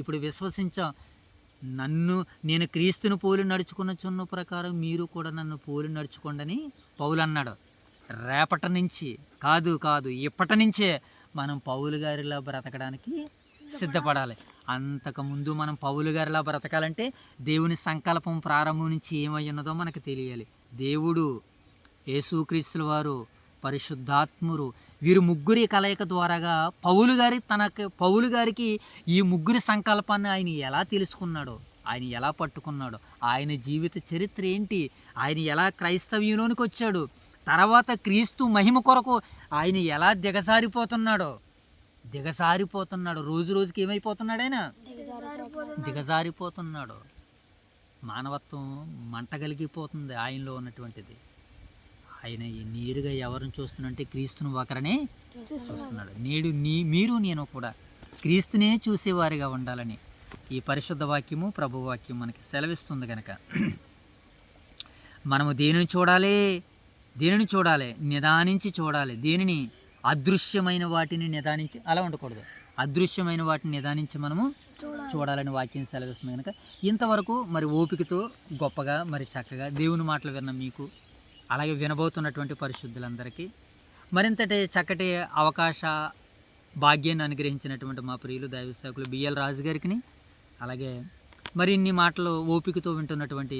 ఇప్పుడు విశ్వసించాం. నేను క్రీస్తుని పోలి నడుచుకున్న చున్న ప్రకారం మీరు కూడా నన్ను పోలి నడుచుకోండి అని పౌలు అన్నాడు. రేపటి నుంచి కాదు ఇప్పటి నుంచే మనం పౌలు గారిలా బ్రతకడానికి సిద్ధపడాలి. అంతకుముందు మనం పౌలు గారిలా బ్రతకాలంటే దేవుని సంకల్పం ప్రారంభం నుంచి ఏమై ఉన్నదో మనకు తెలియాలి. దేవుడు, యేసుక్రీస్తుల వారు, పరిశుద్ధాత్మురు, వీరు ముగ్గురి కలయిక ద్వారాగా పౌలు గారికి ఈ ముగ్గురి సంకల్పాన్ని ఆయన ఎలా తెలుసుకున్నాడో, ఆయన ఎలా పట్టుకున్నాడో, ఆయన జీవిత చరిత్ర ఏంటి, ఆయన ఎలా క్రైస్తవ్యంలోనికి వచ్చాడు, తర్వాత క్రీస్తు మహిమ కొరకు ఆయన ఎలా దిగజారిపోతున్నాడు. రోజు రోజుకి ఏమైపోతున్నాడు? ఆయన దిగజారిపోతున్నాడు. మానవత్వం మంటగలిగిపోతుంది ఆయనలో ఉన్నటువంటిది. ఆయన నేరుగా ఎవరిని చూస్తున్నంటే క్రీస్తును ఒకరనే చూస్తున్నాడు. నేడు మీరు నేను కూడా క్రీస్తునే చూసేవారిగా ఉండాలని ఈ పరిశుద్ధ వాక్యము ప్రభు వాక్యం మనకి సెలవిస్తుంది కనుక మనము దేనిని చూడాలి, నిదానించి చూడాలి. దేనిని? అదృశ్యమైన వాటిని నిదానించి, అలా ఉండకూడదు, అదృశ్యమైన వాటిని నిదానించి మనము చూడాలని వాక్యం సెలవిస్తుంది కనుక ఇంతవరకు మరి ఓపికతో గొప్పగా మరి చక్కగా దేవుని మాటలు విన్న మీకు, అలాగే వినబోతున్నటువంటి పరిశుద్ధులందరికీ మరింతటి చక్కటి అవకాశ భాగ్యాన్ని అనుగ్రహించినటువంటి మా ప్రియులు దైవ సేవకులు బిఎల్ రాజు గారికి, అలాగే మరి ఇన్ని మాటలు ఓపికతో వింటున్నటువంటి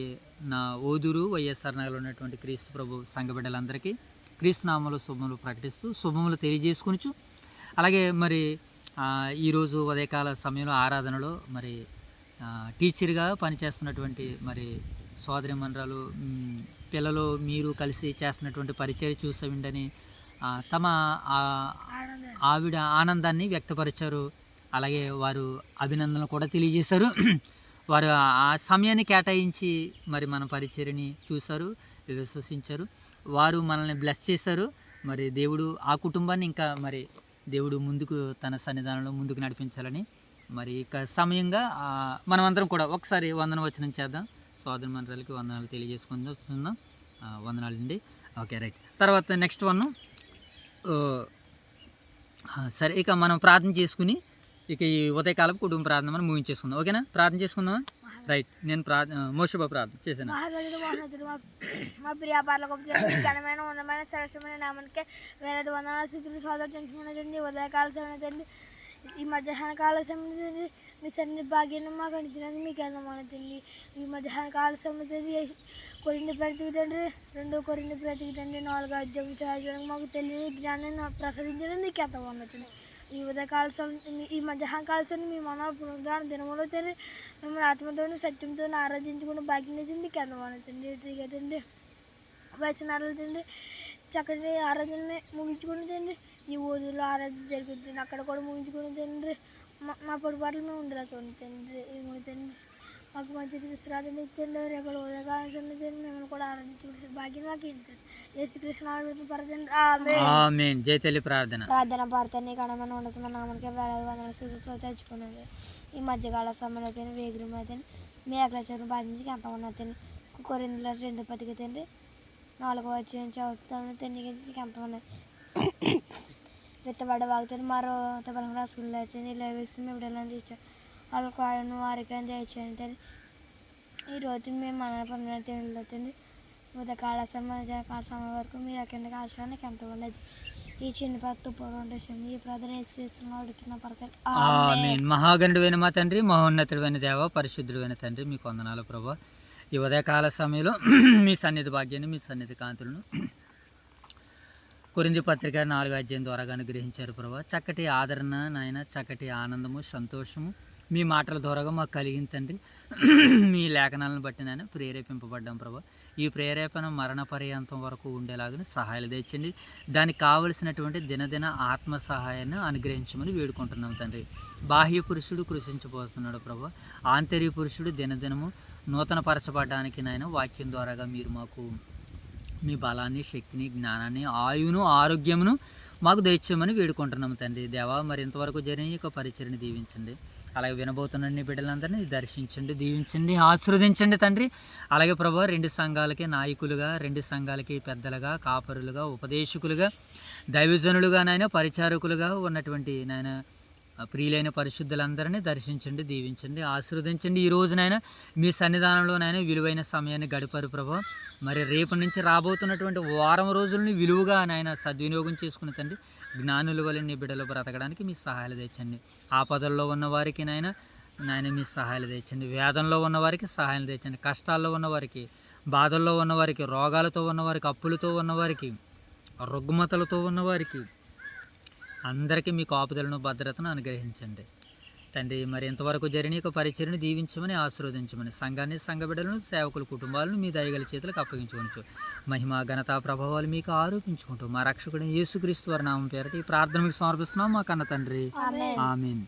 నా ఓదూరు వైఎస్ఆర్ నగర్లో ఉన్నటువంటి క్రీస్తు ప్రభు సంఘ బిడ్డలందరికీ క్రీస్తు నామములు శుభములు ప్రకటిస్తూ శుభములు తెలియజేసుకొనిచు, అలాగే మరి ఈరోజు ఉదయకాల సమయంలో ఆరాధనలో మరి టీచర్గా పనిచేస్తున్నటువంటి మరి సోదరి మండరాలు పిల్లలు మీరు కలిసి చేస్తున్నటువంటి పరిచయం చూసేవిండని తమ ఆవిడ ఆనందాన్ని వ్యక్తపరిచారు. అలాగే వారు అభినందనలు కూడా తెలియజేశారు. వారు ఆ సమయాన్ని కేటాయించి మరి మన పరిచర్ని చూశారు, విశ్వసించారు. వారు మనల్ని బ్లెస్ చేశారు. మరి దేవుడు ఆ కుటుంబాన్ని ఇంకా మరి దేవుడు ముందుకు తన సన్నిధానంలో ముందుకు నడిపించాలని మరి ఇక సమయంగా మనమందరం కూడా ఒకసారి వందన వచనం చేద్దాం. సోదర మండలికి వందనాలు తెలియజేసుకుందాం. వందనాలండి. Okay, right. తర్వాత నెక్స్ట్ వన్. సరే, ఇక మనం ప్రార్థన చేసుకుని ఇక ఈ ఉదయకాలపు కుటుంబ ప్రార్థన మనం ముగించేసుకుందాం. ఓకేనా? ప్రార్థన చేసుకుందామా? రైట్. నేను మోషబా ప్రార్థన చేశాను. మా ప్రియ పరలోకపు ఘనమైన ఉన్నమైన సరస్వమైన నామానికే వేరే వందనాల స్థితులు సోదరుండి ఉదయకాల సమయండి ఈ మధ్యాహ్న కాల సమయంలో మీ సన్ని భాగ్యాన్ని మాకు అందించినది మీకు ఎంతమానండి. ఈ మధ్యాహ్న కాల సమయంలో కొరింది ప్రతికి తండ్రి 2 కొరింది ప్రతికి తండ్రి 4 అధ్యాయం చదవడానికి మాకు తెలియని జ్ఞానాన్ని ప్రసాదించడం మీకు ఎంత బాగుంటుంది. ఈ ఉదయకాల ఈ మధ్యాహ్న కాల సమయం మీ మన పునరుద్ధారణ దినములో తండ్రి మిమ్మల్ని ఆత్మతోని సత్యంతో ఆరాధించుకుని భాగ్యం ఇచ్చింది మీకు ఎంత బాగుంటుంది. తండ్రి వచనాలు తండ్రి చక్కటి ఆరాధనని ముగించుకుని తండ్రి ఈ ఊరిలో ఆరాధన జరుగుతుంది, అక్కడ కూడా ముగించుకుని తండ్రి మా పొరపాట్లు మేము ఉండలేకపోయింది తండ్రి. ఈ తండ్రి మాకు మంచి విశ్రాంతి ఇచ్చండి. రేపు ఉదయకాలం తండ్రి మిమ్మల్ని కూడా ఆరాధించుకుని భాగ్యం మాకు ఏంటి యేసుకృష్ణ ప్రార్థన పాడుతాను కడమని ఉండదు నామనికి వేలాది వందల చచ్చుకున్నది. ఈ మధ్యకాల సమయంలో వేగురం అయితే మీ అగ్రచరం బాధించి ఎంత ఉన్నదండి. కొరిందులో 2 పతికి తండ్రి 4వ అధ్యాయం చదువుతాను తండ్రికి ఎంత ఉన్నది. రెత్తబడ్డ వాగుతాను మరో తప్పని రాసుకుని లేచండి. ఇలా వేసి మేము బిడ్డలను తీర్చాను వాళ్ళకు ఆయన వారికి తెచ్చాను తండ్రి. ఈరోజు మేము మన పనులు తిండి ఉదయకాల సమయం వరకు మీరు అక్కడికి ఆశ్రయానికి ఎంత ఉన్నది. ఈ చిన్న ఈ ప్రార్థన అడుగుతున్న పడతారు. మహాగణుడైన మా తండ్రి, మహోన్నతుడైన దేవ, పరిశుద్ధుడైన తండ్రి, మీకు వందనాలు ప్రభా. ఈ ఉదయకాల సమయంలో మీ సన్నిధి భాగ్యాన్ని, మీ సన్నిధి కాంతులను కొరింథీ పత్రిక 4వ అధ్యాయం ద్వారా అనుగ్రహించారు ప్రభా. చక్కటి ఆదరణ నాయన, చక్కటి ఆనందము, సంతోషము మీ మాటల ద్వారాగా మాకు కలిగింది తండ్రి. మీ లేఖనాలను బట్టి నేను ప్రేరేపింపబడ్డాం ప్రభా. ఈ ప్రేరేపణ మరణ పర్యంతం వరకు ఉండేలాగా సహాయాలు తెచ్చండి. దానికి కావలసినటువంటి దినదిన ఆత్మ సహాయాన్ని అనుగ్రహించమని వేడుకుంటున్నాం తండ్రి. బాహ్య పురుషుడు కృషించిపోతున్నాడు ప్రభా. ఆంతర్య పురుషుడు దినదినము నూతన పరచబడడానికి నాయన వాక్యం ద్వారాగా మీరు మాకు మీ బలాన్ని, శక్తిని, జ్ఞానాన్ని, ఆయువును, ఆరోగ్యమును మాకు దయచేయమని వేడుకుంటున్నాము తండ్రి. దేవా, మరి ఇంతవరకు జరిగిన ఒక పరిచర్ని దీవించండి. అలాగే వినబోతున్న బిడ్డలందరినీ దర్శించండి, దీవించండి, ఆశీర్వదించండి తండ్రి. అలాగే ప్రభా, 2 సంఘాలకి నాయకులుగా, 2 సంఘాలకి పెద్దలుగా, కాపరులుగా, ఉపదేశకులుగా, దైవజనులుగా నాయన, పరిచారకులుగా ఉన్నటువంటి నాయన ప్రియులైన పరిశుద్ధులందరినీ దర్శించండి, దీవించండి, ఆశీర్వదించండి. ఈ రోజునైనా మీ సన్నిధానంలోనైనా విలువైన సమయాన్ని గడిపారు ప్రభా. మరి రేపటి నుంచి రాబోతున్నటువంటి వారం రోజులని విలువగా నాయన సద్వినియోగం చేసుకుని తండ్రి, జ్ఞానుల వల్ల నీ బిడ్డలు బ్రతకడానికి మీ సహాయాలు తెచ్చండి. ఆపదల్లో ఉన్న వారికి నాయన మీ సహాయాలు తెచ్చండి. వేదంలో ఉన్నవారికి సహాయాలు తెచ్చండి. కష్టాల్లో ఉన్నవారికి, బాధల్లో ఉన్నవారికి, రోగాలతో ఉన్నవారికి, అప్పులతో ఉన్నవారికి, రుగ్మతలతో ఉన్నవారికి అందరికీ మీ కాపుదలను, భద్రతను అనుగ్రహించండి తండ్రి. మరి ఇంతవరకు జరిగిన ఒక పరిచర్ని దీవించమని, ఆశీర్వదించమని, సంఘాన్ని, సంఘ బిడ్డలను, సేవకుల కుటుంబాలను మీ దయగల చేతులకు అప్పగించుకోవచ్చు. మహిమ, ఘనత, ప్రభావాలు మీకు ఆరోపించుకుంటూ మా రక్షకుడు యేసుక్రీస్తు వారి నామం పేరట ఈ ప్రార్థన మీకు సమర్పిస్తున్నాం మా కన్న తండ్రి. ఆమేన్.